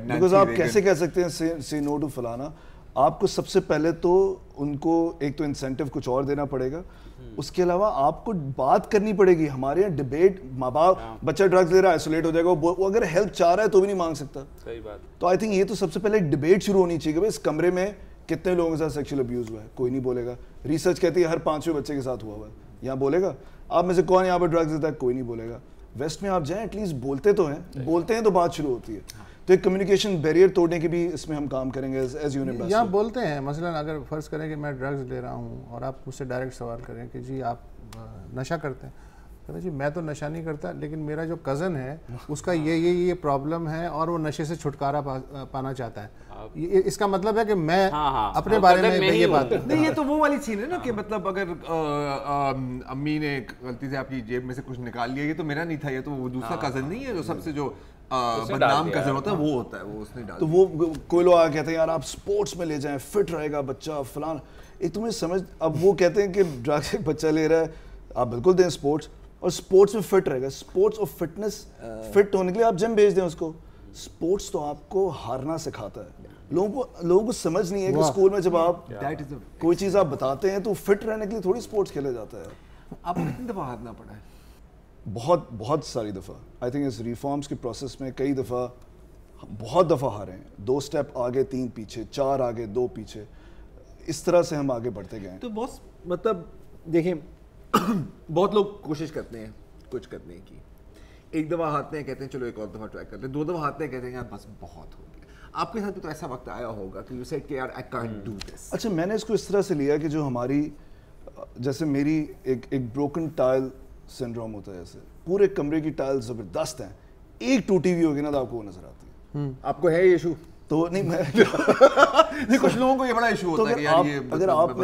بیکاز آپ کیسے کہہ سکتے ہیں سے نو ٹو فلانا. آپ کو سب سے پہلے تو ان کو ایک تو انسینٹیو کچھ اور دینا پڑے گا, اس کے علاوہ آپ کو بات کرنی پڑے گی. ہمارے یہاں ڈبیٹ, ماں باپ بچہ ڈرگز لے رہا ہے آئسولیٹ ہو جائے گا, وہ اگر ہیلپ چاہ رہا ہے تو بھی نہیں مانگ سکتا. صحیح بات. تو آئی تھنک یہ تو سب سے پہلے ایک ڈبیٹ شروع ہونی چاہیے کہ اس کمرے میں کتنے لوگوں کے ساتھ سیکشل ابیوز ہوا ہے. کوئی نہیں بولے گا. ریسرچ کہتی ہے ہر 5ویں بچے کے ساتھ ہوا ہے. یہاں بولے گا آپ میں سے کون یہاں پہ ڈرگز دیتا ہے؟ کوئی نہیں بولے گا. ویسٹ میں آپ جائیں ایٹ لیسٹ بولتے تو ہیں, بولتے ہیں تو بات شروع ہوتی ہے. تو ایک کمیونیکیشن بیریئر توڑنے کی بھی اس میں ہم کام کریں گے ایز یونین. یہاں بولتے ہیں مثلا اگر فرض کریں کہ میں ڈرگز لے رہا ہوں اور آپ مجھ سے ڈائریکٹ سوال کریں کہ جی آپ نشہ کرتے ہیں, کہتے جی میں تو نشہ نہیں کرتا لیکن میرا جو کزن ہے اس کا یہ پرابلم ہے اور وہ نشے سے چھٹکارا پانا چاہتا ہے. اس کا مطلب ہے کہ میں اپنے بارے میں یہ بات نہیں, یہ تو وہ والی سین ہے نا کہ مطلب اگر امی نے غلطی سے آپ کی جیب میں سے کچھ نکال لیا, یہ تو میرا نہیں تھا, یہ تو وہ دوسرا کزن نہیں ہے جو سب سے جو بدنام کزن ہوتا ہے وہ ہوتا ہے, وہ اس نے ڈال. تو وہ کوئی لوگ آ کہتے ہیں یار آپ سپورٹس میں لے جائیں, فٹ رہے گا بچہ فلان. ایک تمہیں سمجھ, اب وہ کہتے ہیں کہ ڈرگس ایک بچہ لے رہا ہے, آپ بالکل دیں اسپورٹس, اور اسپورٹس میں فٹ رہے گا. اسپورٹس اور فٹنس, فٹ ہونے کے لیے آپ جم بھیج دیں اس کو. اسپورٹس تو آپ کو ہارنا سکھاتا ہے. لوگوں کو سمجھ نہیں ہے کہ اسکول میں جب آپ کوئی چیز آپ بتاتے ہیں تو فٹ رہنے کے لیے تھوڑی اسپورٹس کھیلا جاتا ہے. آپ کو کتنی دفعہ ہارنا پڑا ہے؟ بہت ساری دفعہ. آئی تھنک اس ریفارمس کے پروسیس میں کئی دفعہ, بہت دفعہ ہارے ہیں. 2 اسٹیپ آگے 3 پیچھے, 4 آگے 2 پیچھے, اس طرح سے ہم آگے بڑھتے گئے. تو بہت مطلب دیکھیں بہت لوگ کوشش کرتے ہیں کچھ کرنے کی, ایک دفعہ ہارتے ہیں کہتے ہیں چلو ایک اور دفعہ ٹرائی کرتے ہیں, 2 دفعہ ہارتے ہیں کہتے ہیں یار بس بہت ہو گیا. آپ کے ساتھ بھی تو ایسا وقت آیا ہوگا کہ یو سیڈ کہ یار آئی کانٹ ڈو دس. اچھا, میں نے اس کو اس طرح سے لیا کہ جو ہماری, جیسے میری ایک بروکن ٹائل سنڈروم ہوتا ہے, ایسے پورے کمرے کی ٹائل زبردست ہیں, ایک ٹوٹی ہوئی ہوگی نا تو آپ کو وہ نظر آتی ہے. آپ کو ہے یہ ایشو؟ تو نہیں, میں کچھ لوگوں کو یہ بڑا ایشو ہوتا ہے کہ یار یہ اگر آپ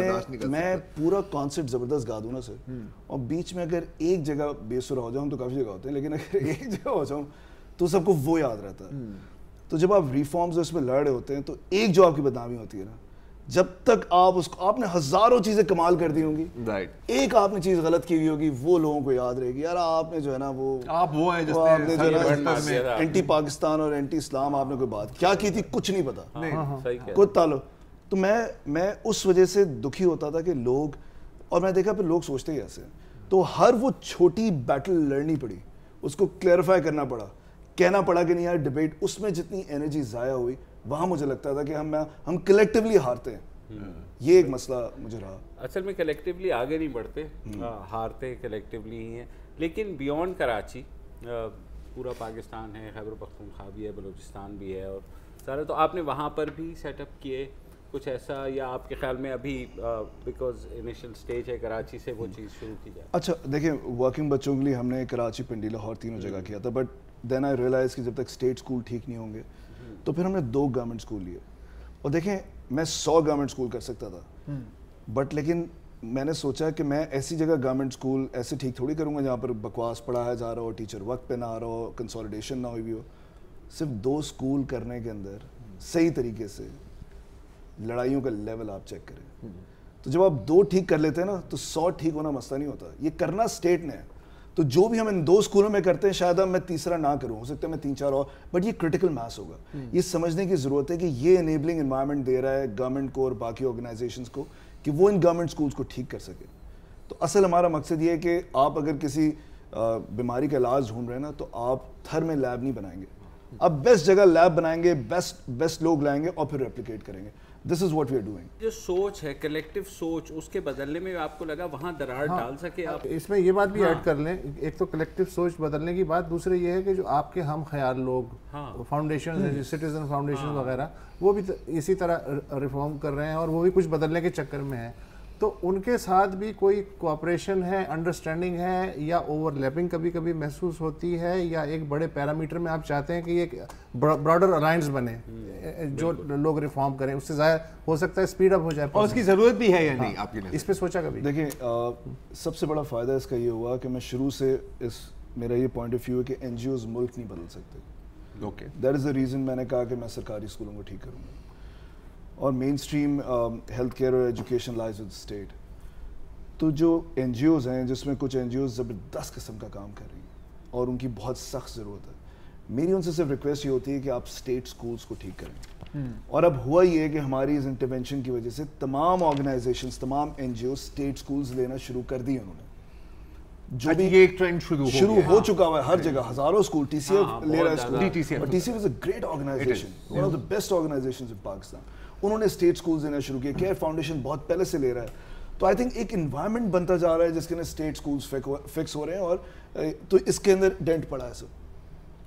میں پورا کانسیپٹ زبردست گا دوں نا سر, اور بیچ میں اگر ایک جگہ بے سر ہو جاؤں, تو کافی جگہ ہوتے ہیں, لیکن اگر ایک جگہ ہو جاؤں تو سب کو وہ یاد رہتا ہے. تو جب آپ ریفارمز اس میں لڑ رہے ہوتے ہیں تو ایک جو آپ کی بدنامی ہوتی ہے نا, جب تک آپ اس کو, آپ نے ہزاروں چیزیں کمال کر دی ہوں گی, ایک آپ نے چیز غلط کی ہوئی ہوگی, وہ لوگوں کو یاد رہے گی. یار آپ نے جو ہے نا وہ ہیں جس نے اینٹی پاکستان اور اینٹی اسلام آپ نے کوئی بات کیا کی تھی, کچھ نہیں پتا, کوئی تعلق. تو میں اس وجہ سے دکھی ہوتا تھا کہ لوگ, اور میں دیکھا پھر لوگ سوچتے ہی ایسے. تو ہر وہ چھوٹی بیٹل لڑنی پڑی, اس کو کلیئرفائی کرنا پڑا, کہنا پڑا کہ نہیں یار ڈبیٹ, اس میں جتنی انرجی ضائع ہوئی وہاں مجھے لگتا تھا کہ ہم کلیکٹیولی ہارتے ہیں. یہ ایک مسئلہ مجھے رہا. اصل میں کلیکٹیولی آگے نہیں بڑھتے, ہارتے کلیکٹیولی ہی ہیں. لیکن بیونڈ کراچی پورا پاکستان ہے, خیبر پختونخوا بھی ہے, بلوچستان بھی ہے, اور سارے, تو آپ نے وہاں پر بھی سیٹ اپ کیے کچھ ایسا, یا آپ کے خیال میں ابھی بیکاز انیشل سٹیج ہے کراچی سے وہ چیز شروع کی جائے؟ اچھا دیکھیں, ورکنگ بچوں کے لیے ہم نے کراچی, پنڈی, لاہور تینوں جگہ کیا تھا. بٹ دین آئی ریئلائز کہ جب تک اسٹیٹ اسکول ٹھیک نہیں ہوں گے تو پھر ہم نے 2 گورنمنٹ اسکول لیے. اور دیکھیں میں 100 گورنمنٹ اسکول کر سکتا تھا, بٹ لیکن میں نے سوچا کہ میں ایسی جگہ گورنمنٹ اسکول ایسے ٹھیک تھوڑی کروں گا جہاں پر بکواس پڑھایا جا رہا ہو, ٹیچر وقت پہ نہ آ رہا ہو, کنسولیڈیشن نہ ہوئی ہو. صرف 2 اسکول کرنے کے اندر صحیح طریقے سے لڑائیوں کا لیول آپ چیک کریں. تو جب آپ 2 ٹھیک کر لیتے ہیں نا تو 100 ٹھیک ہونا مسئلہ نہیں ہوتا. یہ کرنا اسٹیٹ نے ہے. تو جو بھی ہم ان 2 اسکولوں میں کرتے ہیں, شاید اب میں تیسرا نہ کروں, ہو سکتا ہے میں 3-4 اور, بٹ یہ کرٹیکل ماس ہوگا. یہ سمجھنے کی ضرورت ہے کہ یہ انیبلنگ انوائرمنٹ دے رہا ہے گورنمنٹ کو اور باقی آرگنائزیشنس کو کہ وہ ان گورنمنٹ اسکولس کو ٹھیک کر سکے. تو اصل ہمارا مقصد یہ ہے کہ آپ اگر کسی بیماری کا علاج ڈھونڈ رہے ہیں نا تو آپ تھر میں لیب نہیں بنائیں گے, آپ بیسٹ جگہ لیب بنائیں گے, بیسٹ لوگ لائیں گے اور پھر ریپلیکیٹ کریں گے. This is what we are doing. جو سوچ ہے کلیکٹیو سوچ, اس کے بدلنے میں آپ کو لگا وہاں درار ڈال سکے آپ؟ اس میں یہ بات بھی ایڈ کر لیں, ایک تو کلیکٹیو سوچ بدلنے کی بات, دوسرے یہ ہے کہ جو آپ کے ہم خیال لوگ فاؤنڈیشن, سٹیزن فاؤنڈیشن وغیرہ, وہ بھی اسی طرح ریفارم کر رہے ہیں اور وہ بھی کچھ بدلنے کے چکر میں ہیں. تو ان کے ساتھ بھی کوئی کوآپریشن ہے, انڈرسٹینڈنگ ہے, یا اوور لیپنگ کبھی کبھی محسوس ہوتی ہے, یا ایک بڑے پیرامیٹر میں آپ چاہتے ہیں کہ ایک براڈر الائنس بنے جو لوگ ریفارم کریں, اس سے ظاہر ہو سکتا ہے اسپیڈ اپ ہو جائے, اور اس کی ضرورت بھی ہے یا نہیں آپ کی نظر؟ اس پہ سوچا کبھی؟ دیکھیں سب سے بڑا فائدہ اس کا یہ ہوا کہ میں شروع سے میرا یہ پوائنٹ آف ویو ہے کہ این جی اوز ملک نہیں بدل سکتے. Okay, that is the reason میں نے کہا کہ میں سرکاری اسکولوں کو ٹھیک کروں گا, اور مین اسٹریم ہیلتھ کیئر اور ایجوکیشن لائز ود اسٹیٹ. تو جو این جی اوز ہیں, جس میں کچھ این جی اوز زبردست قسم کا کام کر رہی ہیں اور ان کی بہت سخت ضرورت ہے, میری ان سے صرف ریکویسٹ یہ ہوتی ہے کہ آپ اسٹیٹ اسکولس کو ٹھیک کریں. اور اب ہوا یہ ہے کہ ہماری اس انٹرونشن کی وجہ سے تمام آرگنائزیشنز, تمام NGOs state schools لینا شروع کر دی انہوں نے, جو بھی یہ ایک ٹرینڈ شروع ہو چکا ہوا ہے ہر جگہ, ہزاروں اسکول ٹی سی ایف لے رہا ہے school. T C F is a great organization, one of the best organizations in Pakistan. انہوں نے اسٹیٹ اسکولز دینا شروع کیا, کیئر فاؤنڈیشن بہت پہلے سے لے رہا ہے. تو آئی تھنک ایک انوائرمنٹ بنتا جا رہا ہے جس کے اندر اسٹیٹ اسکولز فکس ہو رہے ہیں, اور تو اس کے اندر ڈینٹ پڑا ہے سب.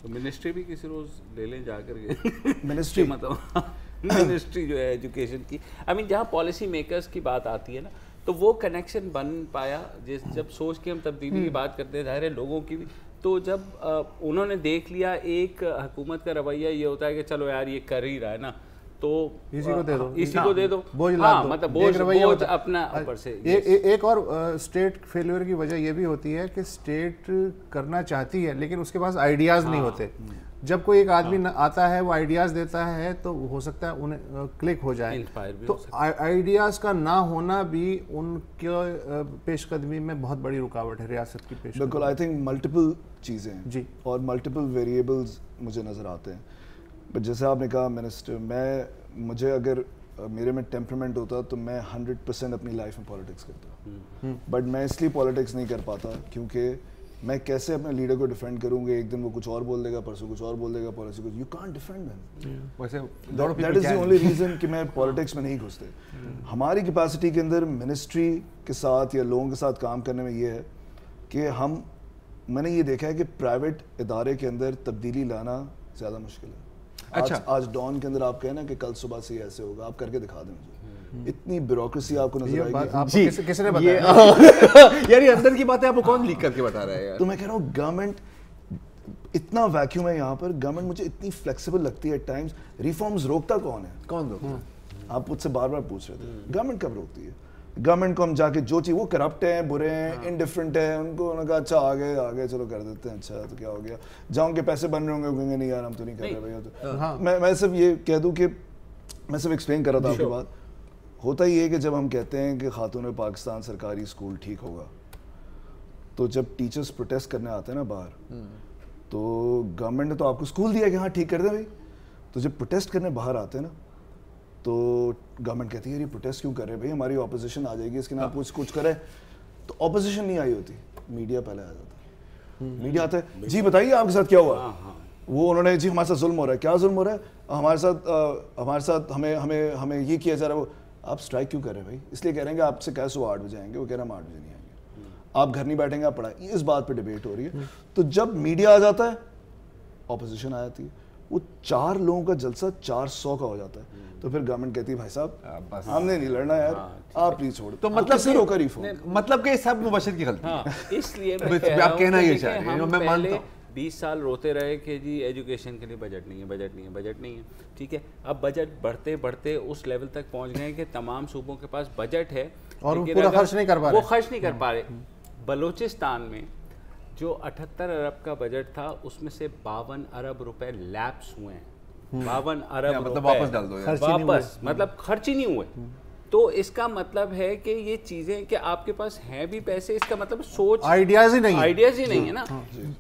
تو منسٹری بھی کسی روز لے لیں جا کر کے, منسٹری مطلب منسٹری جو ہے ایجوکیشن کی, آئی مین جہاں پالیسی میکرز کی بات آتی ہے نا, تو وہ کنیکشن بن پایا جب سوچ کے ہم تبدیلی کی بات کرتے ہیں, ظاہر ہے لوگوں کی بھی. تو جب انہوں نے دیکھ لیا, ایک حکومت کا رویہ یہ ہوتا ہے کہ چلو یار یہ کر ہی رہا ہے نا, تو اسی کو دے دو, مطلب بوجھ اپنا اوپر سے. ایک اور اسٹیٹ فیلور کی وجہ یہ بھی ہوتی ہے کہ اسٹیٹ کرنا چاہتی ہے لیکن اس کے پاس آئیڈیاز نہیں ہوتے. جب کوئی ایک آدمی آتا ہے وہ آئیڈیاز دیتا ہے تو ہو سکتا ہے انہیں کلک ہو جائے, تو آئیڈیاز کا نہ ہونا بھی ان کے پیش قدمی میں بہت بڑی رکاوٹ ہے ریاست کی پیش. بالکل, آئی تھنک ملٹیپل چیزیں ہیں جی, اور ملٹیپل ویریبلز مجھے نظر آتے ہیں. بٹ جیسے آپ نے کہا منسٹر, مجھے اگر میرے میں ٹیمپرمنٹ ہوتا تو میں 100% اپنی لائف میں پالیٹکس کرتا, بٹ میں اس لیے پالیٹکس نہیں کر پاتا کیونکہ میں کیسے اپنے لیڈر کو ڈیفینڈ کروں گا, ایک دن وہ کچھ اور بول دے گا, پرسوں کچھ اور بول دے گا, پالیسی کچھ, you can't defend them. That is the only reason کہ میں پالیٹکس میں نہیں گھستے. ہماری کیپیسٹی کے اندر منسٹری کے ساتھ یا لوگوں کے ساتھ کام کرنے میں یہ ہے کہ میں نے یہ دیکھا ہے کہ پرائیویٹ ادارے کے اندر تبدیلی لانا زیادہ مشکل ہے. آج ڈان کے اندر آپ کہیں نا کہ کل صبح سے ایسے ہوگا, آپ کر کے دکھا دیں مجھے, اتنی بیوروکریسی آپ کو نظر آئے گی. کس نے بتایا یار یہ اندر کی بات ہے, آپ کو کون لیک کر کے بتا رہا ہے؟ تو میں کہہ رہا ہوں گورنمنٹ اتنا ویکیوم ہے یہاں پر, گورنمنٹ مجھے اتنی فلیکسیبل لگتی ہے ایٹ ٹائمز. ریفارمز روکتا کون ہے؟ کون روکتا؟ آپ مجھ سے بار بار پوچھ رہے تھے, گورنمنٹ کب روکتی ہے؟ گورنمنٹ کو ہم جا کے جو چیز, وہ کرپٹ ہیں, برے ہیں, انڈیفرنٹ ہیں, ان کو انہوں نے کہا اچھا آگے چلو کر دیتے ہیں, اچھا تو کیا ہو گیا, جاؤں کے پیسے بن رہے ہوں گے, کہیں گے نہیں یار ہم تو نہیں کر رہے بھائی. میں صرف یہ کہہ دوں کہ میں صرف ایکسپلین کر رہا تھا آپ کی بات. ہوتا یہ ہے کہ جب ہم کہتے ہیں کہ خاتون پاکستان سرکاری اسکول ٹھیک ہوگا, تو جب ٹیچرز پروٹیسٹ کرنے آتے ہیں نا باہر, تو گورنمنٹ نے تو آپ کو اسکول دیا کہ ہاں ٹھیک کر دیں بھائی, تو جب پروٹیسٹ کرنے باہر آتے ہیں نا تو گورنمنٹ کہتی ہے یہ پروٹیسٹ کیوں کر رہے ہیں بھائی, ہماری اپوزیشن آ جائے گی, اس کے نام کچھ کرے. تو اپوزیشن نہیں آئی ہوتی, میڈیا پہلے آ جاتا ہے. میڈیا آتا ہے, جی بتائیے آپ کے ساتھ کیا ہوا. وہ انہوں نے جی ہمارے ساتھ ظلم ہو رہا ہے, کیا ظلم ہو رہا ہے ہمارے ساتھ, ہمیں یہ کیا جا رہا ہے. وہ آپ اسٹرائک کیوں کر رہے ہیں بھائی؟ اس لیے کہہ رہے ہیں کہ آپ سے کہہ صبح 8 بجے آئیں گے, وہ کہہ رہے ہیں ہم 8 بجے نہیں آئیں گے, آپ گھر نہیں بیٹھیں گے, آپ پڑھائیں. اس بات پہ ڈبیٹ ہو رہی ہے. تو جب میڈیا آ جاتا ہے, اپوزیشن آ جاتی ہے, وہ 4 لوگوں کا جلسہ 400 کا ہو جاتا ہے. تو پھر گورنمنٹ کہتی ہے بھائی صاحب ہم نے نہیں لڑنا یار, آپ پلیز چھوڑ. تو مطلب کہ سب مبشر کی غلطی ہے, اس لیے آپ کہنا یہ چاہ رہے ہیں. میں مانتا ہوں 20 سال روتے رہے کہ جی ایجوکیشن کے لیے بجٹ نہیں ہے, ٹھیک ہے. اب بجٹ بڑھتے اس لیول تک پہنچ گئے کہ تمام صوبوں کے پاس بجٹ ہے اور وہ پورا خرچ نہیں کر پا رہے. بلوچستان میں جو 78 ارب کا بجٹ تھا اس میں سے 52 ارب روپے لیپس ہوئے ہیں. 52 ارب مطلب واپس ڈال دو, واپس مطلب خرچ ہی نہیں ہوئے. تو اس کا مطلب ہے کہ یہ چیزیں کہ آپ کے پاس ہیں بھی پیسے, اس کا مطلب سوچ آئیڈیاز ہی نہیں ہے نا,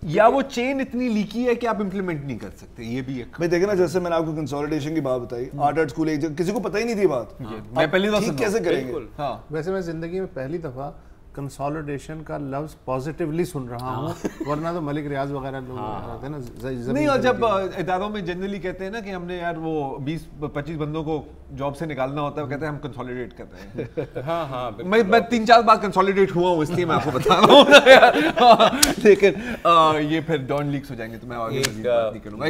یا وہ چین اتنی لیکی ہے کہ آپ امپلیمنٹ نہیں کر سکتے. یہ بھی ایک بھائی دیکھیں نا, جیسے میں نے آپ کو کنسولیڈیشن کی بات بتائی, 8 اسکول ایک جگہ, کسی کو پتہ ہی نہیں تھی بات, میں پہلی دفعہ کیسے کریں گے. ویسے میں زندگی میں پہلی دفعہ کنسولیڈیشن کا لفظ پازیٹیولی سن رہا ہوں, ورنہ تو ملک ریاض وغیرہ لوگ آتے ہیں نا. نہیں, اور جب اداروں میں جنرلی کہتے ہیں نا کہ ہم نے یار وہ 20-25 بندوں کو جاب سے نکالنا ہوتا ہے, وہ کہتے ہیں ہم کنسولیڈیٹ کر رہے ہیں. ہاں میں 3-4 بار کنسولیڈیٹ ہوا ہوں, اس لیے میں آپ کو بتا رہا ہوں. لیکن یہ پھر ڈان لیکس ہو جائیں گے تو میں آگے بات نہیں کروں گا.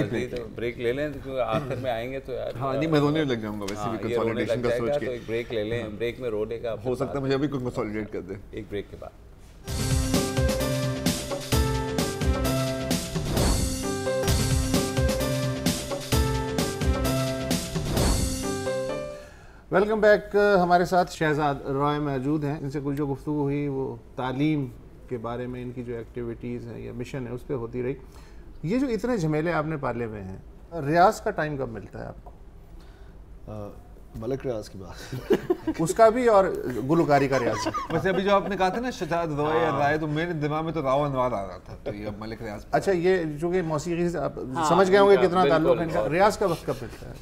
بریک لے لیں, آخر میں آئیں گے تو یار ہاں نہیں میں رونے لگ جاؤں گا ویسے بھی کنسولیڈیشن کا سوچ کے. تو ایک بریک لے لیں, بریک میں رونے کا ہو سکتا ہے مجھے ابھی کنسولیڈیٹ کر دیں. ایک بریک کے بعد. Welcome back. ہمارے ساتھ شہزاد رائے موجود ہیں. ان سے کچھ جو گفتگو ہوئی وہ تعلیم کے بارے میں, ان کی جو ایکٹیویٹیز ہیں یا مشن ہے اس پہ ہوتی رہی. یہ جو اتنے جھمیلے آپ نے پالے ہوئے ہیں, ریاض کا ٹائم کب ملتا ہے آپ کو؟ ملک ریاض کی بات اس کا بھی اور گلوکاری کا ریاض. ویسے ابھی جو آپ نے کہا تھا نا شہزاد رائے, تو میرے دماغ میں تو راو انوار آ رہا تھا, تو یہ اب ملک ریاض. اچھا, یہ جو کہ موسیقی سے آپ سمجھ گئے ہوں گے کتنا تعلق ہے ان کا. ریاض کا وقت کب ملتا ہے؟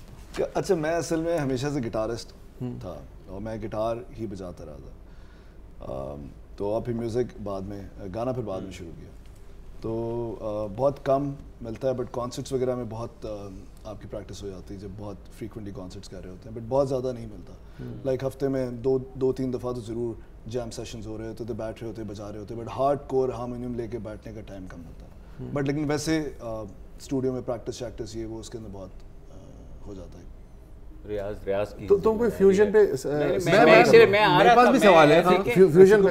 اچھا میں اصل میں ہمیشہ سے گٹارسٹ تھا اور میں گٹار ہی بجاتا رہا تھا, تو اب پھر میوزک بعد میں, گانا پھر بعد میں شروع کیا. تو بہت کم ملتا ہے, بٹ کانسرٹس وغیرہ میں بہت آپ کی پریکٹس ہو جاتی ہے جب بہت فریکوینٹلی کانسرٹس کر رہے ہوتے ہیں, بٹ بہت زیادہ نہیں ملتا. لائک ہفتے میں 2-3 دفعہ تو ضرور جیم سیشنز ہو رہے ہوتے, تو بیٹھ رہے ہوتے, بجا رہے ہوتے, بٹ ہارڈ کور ہارمونیم لے کے بیٹھنے کا ٹائم کم ہوتا ہے. بٹ لیکن ویسے اسٹوڈیو میں پریکٹس شیکٹس یہ وہ اس کے اندر بہت ہو جاتا ہے. ریاض کی تو کوئی فیوژن پہ میں آ رہا تھا, سوال ہے فیوژن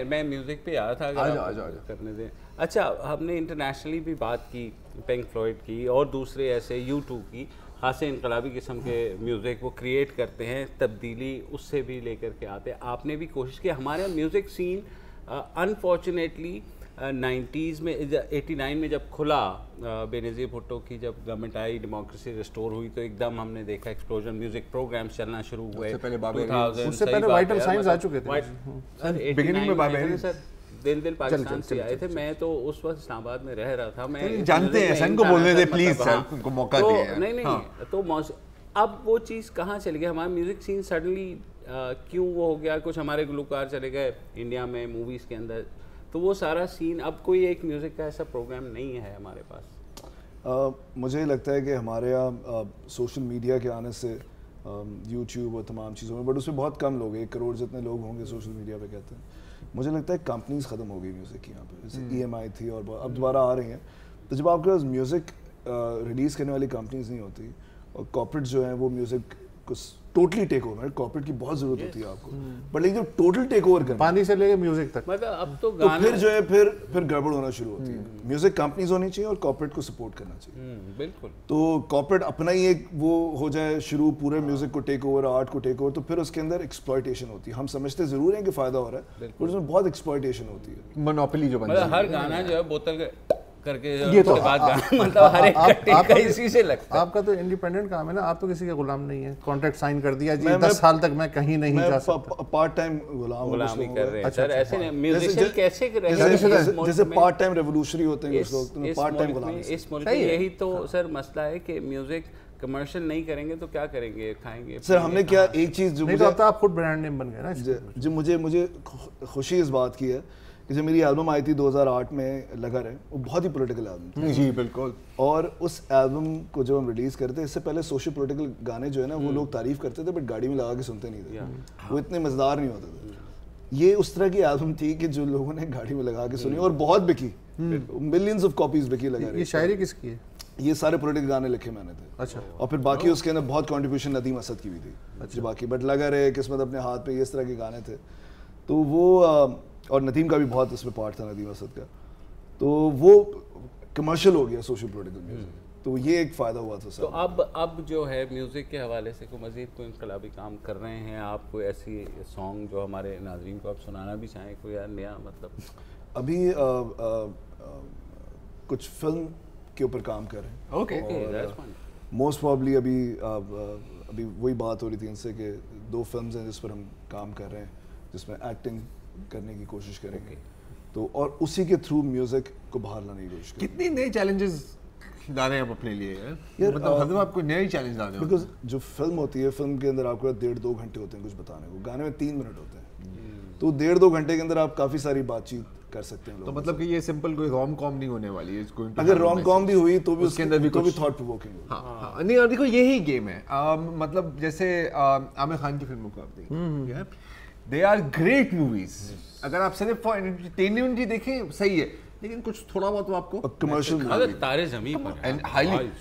میں میوزک پہ آ رہا تھا کرنے دیں. اچھا ہم نے انٹرنیشنلی بھی بات کی, پنک فلوئڈ کی اور دوسرے ایسے U2 کی, خاصے انقلابی قسم کے میوزک وہ کریٹ کرتے ہیں, تبدیلی اس سے بھی لے کر کے آتے ہیں. آپ نے بھی کوشش کی. ہمارے میوزک سین انفارچونیٹلی 90s میں 89 میں جب کھلا, بے نظیر بھٹو کی جب گورنمنٹ آئی, ڈیموکریسی ریسٹور ہوئی, تو ایک دم ہم نے دیکھا ایکسپلوژن, میوزک پروگرامز چلنا شروع ہوئے. اس سے پہلے وائٹل سائنز آ چکے تھے بگننگ میں بابا سر. دل پاکستان سے آئے تھے. میں تو اس وقت اسلام آباد میں رہ رہا تھا. میں جانتے ہیں سن کو بولنے دے پلیز, سر ان کو موقع دیں. نہیں تو اب وہ چیز کہاں چلی گئی؟ ہمارا میوزک سین سڈنلی کیوں وہ ہو گیا؟ کچھ ہمارے گلوکار چلے گئے انڈیا میں موویز کے اندر, تو وہ سارا سین اب کوئی ایک میوزک کا ایسا پروگرام نہیں ہے ہمارے پاس. مجھے لگتا ہے کہ ہمارے یہاں سوشل میڈیا کے آنے سے, یوٹیوب اور تمام چیزوں میں, بٹ اس میں بہت کم لوگ, 1 کروڑ جتنے لوگ ہوں گے سوشل میڈیا پہ کہتے ہیں. مجھے لگتا ہے کمپنیز ختم ہو گئی میوزک کی یہاں پہ, جیسے EMI تھی اور اب دوبارہ آ رہی ہیں. تو جب آپ کے پاس میوزک ریلیز کرنے والی کمپنیز نہیں ہوتی اور کارپوریٹ جو ہیں وہ میوزک کو ٹوٹلی ٹیک اوور, کارپوریٹ کی بہت ضرورت ہوتی ہے آپ کو, بٹ لیکن جب ٹوٹل ٹیک اوور کریں پانی سے لے کے میوزک تک, مطلب اب تو پھر جو ہے پھر گڑبڑ ہونا شروع ہوتی ہے. میوزک کمپنیز ہونی چاہیے اور کارپوریٹ کو سپورٹ کرنا چاہیے. بالکل. تو کارپوریٹ اپنا ہی ایک وہ ہو جائے شروع, پورے میوزک کو ٹیک اوور, آرٹ کو ٹیک اوور, تو پھر اس کے اندر ایکسپلائٹیشن ہوتی ہے. ہم سمجھتے ضرور ہیں کہ فائدہ ہو رہا ہے, بٹ اس میں بہت ایکسپلائٹیشن ہوتی ہے, مونوپلی جو بن جاتی ہے. ہر گانا جو ہے بوتل کر کے یہ تو مطلب ہر ایک کا اسی سے لگتا ہے. آپ کا تو انڈیپینڈنٹ کام ہے نا, آپ تو کسی کا غلام نہیں ہے. کانٹریکٹ سائن کر دیا جی, 10 سال تک میں کہیں نہیں جا سکتا. پارٹ ٹائم غلامی کر رہے ہیں سر. ایسے نہیں میوزیشین کیسے جیسے پارٹ ٹائم ریولوشنری ہوتے ہیں کچھ لوگ, پارٹ ٹائم غلامی. اس ملک میں یہی تو سر مسئلہ ہے کہ میوزک کمرشل نہیں کریں گے تو کیا کریں گے, کھائیں گے. سر ہم نے کیا ایک چیز جو نہیں, تو آپ خود برانڈ نیم بن گئے نا. جو مجھے خوشی اس بات کی ہے کہ جو میری البم آئی تھی 2008 میں لگر ہے, وہ بہت ہی پولیٹیکل البم تھی. جی بالکل. اور اس البم کو جب ہم ریلیز کرتے اس سے پہلے سوشل پولیٹیکل گانے جو ہے نا وہ لوگ تعریف کرتے تھے, بٹ گاڑی میں لگا کے سنتے نہیں تھے, وہ اتنے مزیدار نہیں ہوتے تھے. یہ اس طرح کی البم تھی کہ جو لوگوں نے گاڑی میں لگا کے سنی اور بہت بکی, ملینز آف کاپیز بکی. لگا یہ شاعری کس کی ہے؟ یہ سارے پولیٹیکل گانے لکھے میں نے تھے. اچھا. اور پھر باقی اس کے اندر بہت کنٹریبیوشن ندیم اسد کی بھی تھی جو باقی, بٹ لگا رہے قسمت اپنے ہاتھ پہ, یہ اس طرح کے گانے تھے. تو وہ اور ندیم کا بھی بہت اس میں پارٹ تھا, ندیم اسد کا. تو وہ کمرشل ہو گیا سوشل پولیٹیکل میوزک, تو یہ ایک فائدہ ہوا تھا. تو اب جو ہے میوزک کے حوالے سے کوئی مزید کوئی انقلابی کام کر رہے ہیں آپ؟ کوئی ایسی سانگ جو ہمارے ناظرین کو آپ سنانا بھی چاہیں, کوئی نیا مطلب؟ ابھی کچھ فلم کے اوپر کام کر رہے ہیں. موسٹ پرابلی ابھی وہی بات ہو رہی تھی ان سے کہ 2 فلمز ہیں جس پر ہم کام کر رہے ہیں, جس میں ایکٹنگ کرنے کی کوشش کریں گے, تو اور اسی کے تھرو میوزک کو باہر لانے کی کوشش کریں. کتنی نئے چیلنجز لا رہے ہیں آپ اپنے لیے مطلب ہر دفعہ آپ کو نئے چیلنج لا رہے ہیں؟ بیکاز جو فلم ہوتی ہے, فلم کے اندر آپ کو 1.5-2 گھنٹے ہوتے ہیں کچھ بتانے کو, گانے میں 3 منٹ ہوتے ہیں, تو 1.5-2 گھنٹے کے اندر آپ کافی ساری بات چیت کر سکتے ہیں. تو مطلب کہ یہ سمپل کوئی روم کام نہیں ہونے والی ہے. اگر روم کام بھی ہوئی تو بھی اس کے اندر بھی تھاٹ پرووکنگ ہوگی. ہاں نہیں, اور دیکھو یہی گیم ہے. مطلب جیسے عامر خان کی فلموں کو آپ دیکھیں, دے آر گریٹ موویز. اگر آپ صرف فار انٹرٹینمنٹ ہی دیکھیں صحیح ہے, لیکن کچھ تھوڑا بہت وہ آپ کو کمرشل. تارے زمین پر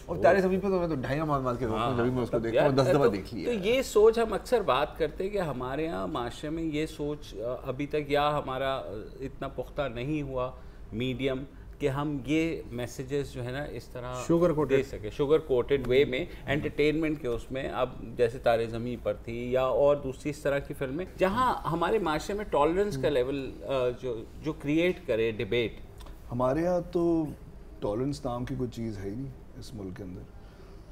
اور تارے زمین پر تو میں تو 2.5 مار کے روکتا ہوں جب میں اس کو دیکھتا ہوں, 10 دفعہ دیکھ لیا. تو یہ سوچ ہم اکثر بات کرتے کہ ہمارے یہاں معاشرے میں یہ سوچ ابھی تک یا ہمارا اتنا پختہ نہیں ہوا میڈیم کہ ہم یہ میسیجز جو ہے نا اس طرح دے سکے شوگر کوٹڈ وے میں, انٹرٹینمنٹ کے اس میں. اب جیسے تارے زمین پر تھی یا اور دوسری اس طرح کی فلمیں جہاں ہمارے معاشرے میں ٹالرنس کا لیول جو کریٹ کرے ڈیبیٹ. ہمارے یہاں تو ٹالرنس نام کی کوئی چیز ہے ہی نہیں اس ملک کے اندر,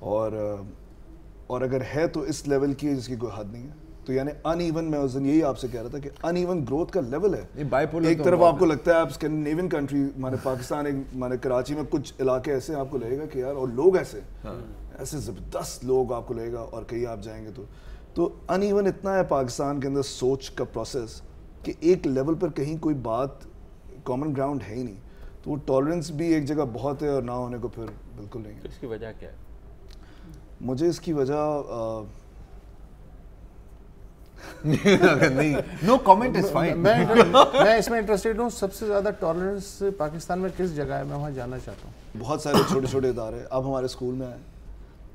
اور اگر ہے تو اس لیول کی ہے جس کی کوئی حد نہیں ہے. تو یعنی ان ایون, میں اس دن یہی آپ سے کہہ رہا تھا کہ ان ایون گروتھ کا لیول ہے. ایک طرف آپ کو لگتا ہے آپ اسکینڈینیوین کنٹری ہمارے پاکستان, ہمارے کراچی میں کچھ علاقے ایسے آپ کو لگے گا کہ یار, اور لوگ ایسے زبردست لوگ آپ کو لگے گا, اور کہیں آپ جائیں گے تو ان ایون اتنا ہے پاکستان کے اندر سوچ کا پروسیس کہ ایک لیول پر کہیں کوئی بات کامن گراؤنڈ ہے ہی نہیں. تو وہ ٹالرنس بھی ایک جگہ بہت ہے اور نہ ہونے کو پھر بالکل نہیں ہے. اس کی وجہ کیا ہے؟ مجھے اس کی وجہ نو کامنٹ از فائن. میں اس میں انٹرسٹیڈ ہوں, سب سے زیادہ ٹالرنس پاکستان میں کس جگہ ہے, میں وہاں جاننا چاہتا ہوں. بہت سارے چھوٹے چھوٹے ادارے, اب ہمارے اسکول میں آئے,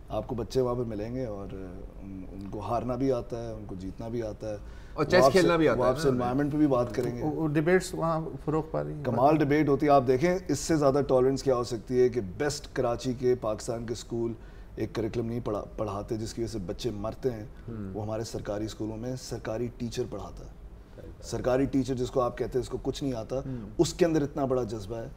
آپ کو بچے وہاں پہ ملیں گے اور ان کو ہارنا بھی آتا ہے, ان کو جیتنا بھی آتا ہے, اور چیس کھیلنا بھی آتا ہے. وہ آپ سے انوائرمنٹ پہ بھی بات کریں گے, ڈیبیٹس وہاں فروغ پا رہی ہیں, کمال ڈیبیٹ ہوتی ہے. آپ دیکھیں اس سے زیادہ ٹالرنس کیا ہو سکتی ہے کہ بیسٹ کراچی کے پاکستان کے اسکول ایک کریکولم نہیں پڑھاتے جس کی وجہ سے بچے مرتے ہیں, وہ ہمارے سرکاری اسکولوں میں سرکاری ٹیچر پڑھاتا ہے. سرکاری ٹیچر جس کو آپ کہتے ہیں اس کو کچھ نہیں آتا, اس کے اندر اتنا بڑا جذبہ ہے,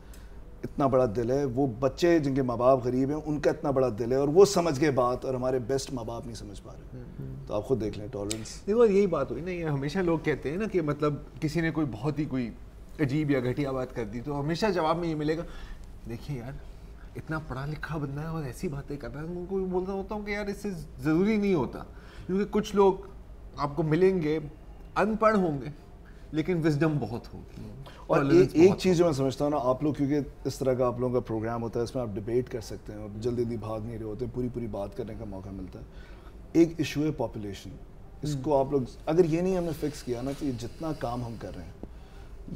اتنا بڑا دل ہے. وہ بچے جن کے ماں باپ غریب ہیں ان کا اتنا بڑا دل ہے, اور وہ سمجھ گئے بات, اور ہمارے بیسٹ ماں باپ نہیں سمجھ پا رہے. تو آپ خود دیکھ لیں ٹالرنس. دیکھو یہی بات ہوئی نا, یہ ہمیشہ لوگ کہتے ہیں نا کہ مطلب کسی نے کوئی بہت ہی کوئی عجیب یا گھٹیا بات کر دی تو ہمیشہ جواب میں یہ ملے گا, دیکھیے یار اتنا پڑھا لکھا بندہ ہے اور ایسی باتیں کرتا ہے. ان کو بولتا ہوتا ہوں کہ یار اس سے ضروری نہیں ہوتا, کیونکہ کچھ لوگ آپ کو ملیں گے ان پڑھ ہوں گے لیکن وزڈم بہت ہوگی. اور ایک چیز جو میں سمجھتا ہوں نا, آپ لوگ کیونکہ اس طرح کا آپ لوگوں کا پروگرام ہوتا ہے, اس میں آپ ڈیبیٹ کر سکتے ہیں, جلدی جلدی بھاگ نہیں رہے ہوتے, پوری بات کرنے کا موقع ملتا ہے. ایک ایشو ہے پاپولیشن, اس کو آپ لوگ اگر یہ نہیں ہم نے فکس کیا نا, تو یہ جتنا کام ہم کر رہے ہیں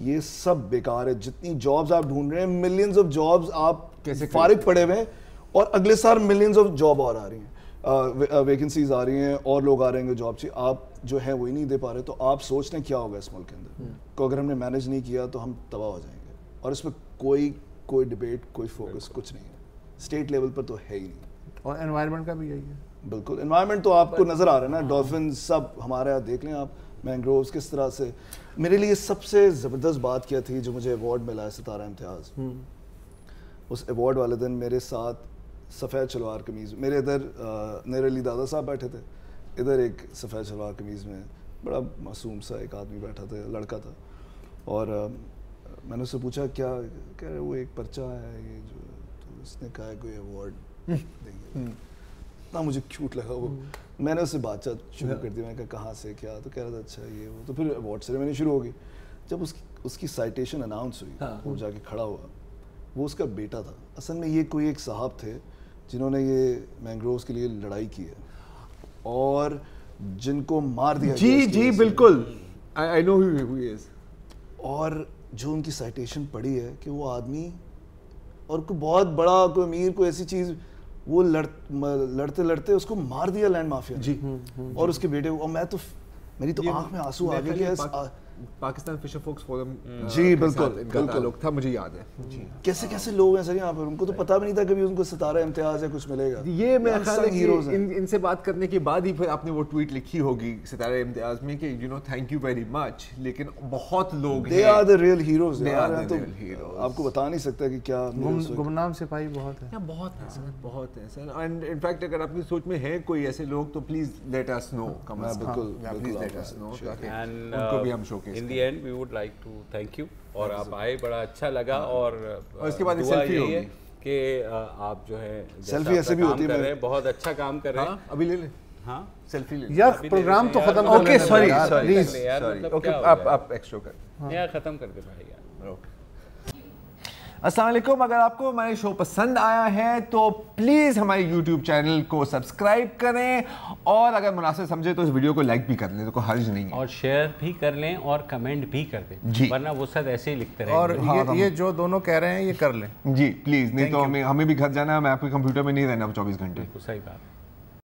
یہ سب بیکار ہے. جتنی جابز آپ ڈھونڈ رہے ہیں, ملینز آف جابز آپ فارغ پڑے ہوئے ہیں, اور اگلے سال ملینز آف جاب اور آ رہی ہیں, ویکنسیز آ رہی ہیں, اور لوگ آ رہے ہیں جاب چاہیے, آپ جو ہیں وہی نہیں دے پا رہے. تو آپ سوچ لیں کیا ہوگا اس ملک کے اندر کو اگر ہم نے مینیج نہیں کیا تو ہم تباہ ہو جائیں گے. اور اس میں کوئی ڈبیٹ, کوئی فوکس کچھ نہیں ہے, اسٹیٹ لیول پر تو ہے ہی نہیں. اور انوائرمنٹ کا بھی یہی ہے. بالکل انوائرمنٹ تو آپ کو نظر آ رہا ہے نا, ڈولفن سب ہمارے یہاں دیکھ لیں آپ, مینگرووز کس طرح سے. میرے لیے سب سے زبردست بات کیا تھی جو مجھے ایوارڈ ملا ہے ستارہ امتیاز, اس ایوارڈ والے دن میرے ساتھ سفید شلوار قمیض, میرے ادھر نیر علی دادا صاحب بیٹھے تھے, ادھر ایک سفید شلوار قمیض میں بڑا معصوم سا ایک آدمی بیٹھا تھا, لڑکا تھا, اور میں نے اس سے پوچھا کیا, کہہ رہے وہ ایک پرچہ ہے یہ جو, تو اس نے کہا کوئی ایوارڈ دیں گے. اتنا مجھے کیوٹ لگا وہ. میں نے اس سے بات چیت شروع کر دی, میں نے کہا کہاں سے کیا, تو کہہ رہا تھا اچھا یہ وہ. تو پھر ایوارڈ سیریمنی شروع ہو گئی. جب اس کی سائٹیشن اناؤنس ہوئی, وہ جا کے کھڑا ہوا, وہ اس کا بیٹا تھا. اصل میں یہ کوئی ایک صاحب تھے جنہوں نے یہ مینگرووز کے لیے لڑائی کی ہے اور جن کو مار دیا. جی بالکل, I know who he is. اور جو ان کی سائٹیشن پڑھی ہے کہ وہ آدمی اور کوئی بہت بڑا کوئی امیر کوئی ایسی چیز, وہ لڑتے لڑتے اس کو مار دیا لینڈ مافیا نے, اور اس کے بیٹے. اور میں تو میری تو آنکھ میں آنسو آ گئے کہ پاکستان فشر فوکس فورم, جی بالکل بالکل تھا, مجھے یاد ہے. کیسے کیسے لوگ ہیں سر یہاں پر, ان کو تو پتہ بھی نہیں تھا کبھی ان کو ستارہ امتیاز ہے کچھ ملے گا. یہ میرا خیال ہے کہ ان سے بات کرنے کے بعد ہی پھر آپ نے وہ ٹویٹ لکھی ہوگی ستارہ امتیاز میں کہ you know thank you very much, لیکن بہت لوگ they are the real heroes. آپ کو بتا نہیں سکتا کہ کیا گمنام سپاہی بہت ہے, بہت ہے سر, بہت ہے سر. اینڈ ان فیکٹ اگر آپ کی سوچ میں ہے کوئی ایسے لوگ تو پلیز لیٹ اس نو. بالکل پلیز لیٹ اس نو, ان کو بھی ہم showcase in the end we would like to thank you. اور آپ آئے, بڑا اچھا لگا. اور اس کے بعد ایک سیلفی ہوگی کہ آپ جو ہے سیلفی ایسے بھی ہوتی ہے, بہت اچھا کام کر رہے ہیں. ابھی لے لیں, ہاں سیلفی لے یار, پروگرام تو ختم. اوکے سوری پلیز, اوکے آپ ایکسٹرا کر یار, ختم کر دے بھائی یار. اوکے. السلام علیکم. اگر آپ کو ہمارے شو پسند آیا ہے تو پلیز ہمارے یوٹیوب چینل کو سبسکرائب کریں, اور اگر مناسب سمجھے تو اس ویڈیو کو لائک بھی کر لیں, تو کوئی حرج نہیں ہے, اور شیئر بھی کر لیں اور کمنٹ بھی کر دیں, ورنہ وہ سب ایسے ہی لکھتے رہیں. اور یہ جو دونوں کہہ رہے ہیں یہ کر لیں جی پلیز, نہیں تو ہمیں بھی گھر جانا ہے, میں آپ کے کمپیوٹر میں نہیں رہنا 24 گھنٹے. صحیح بات.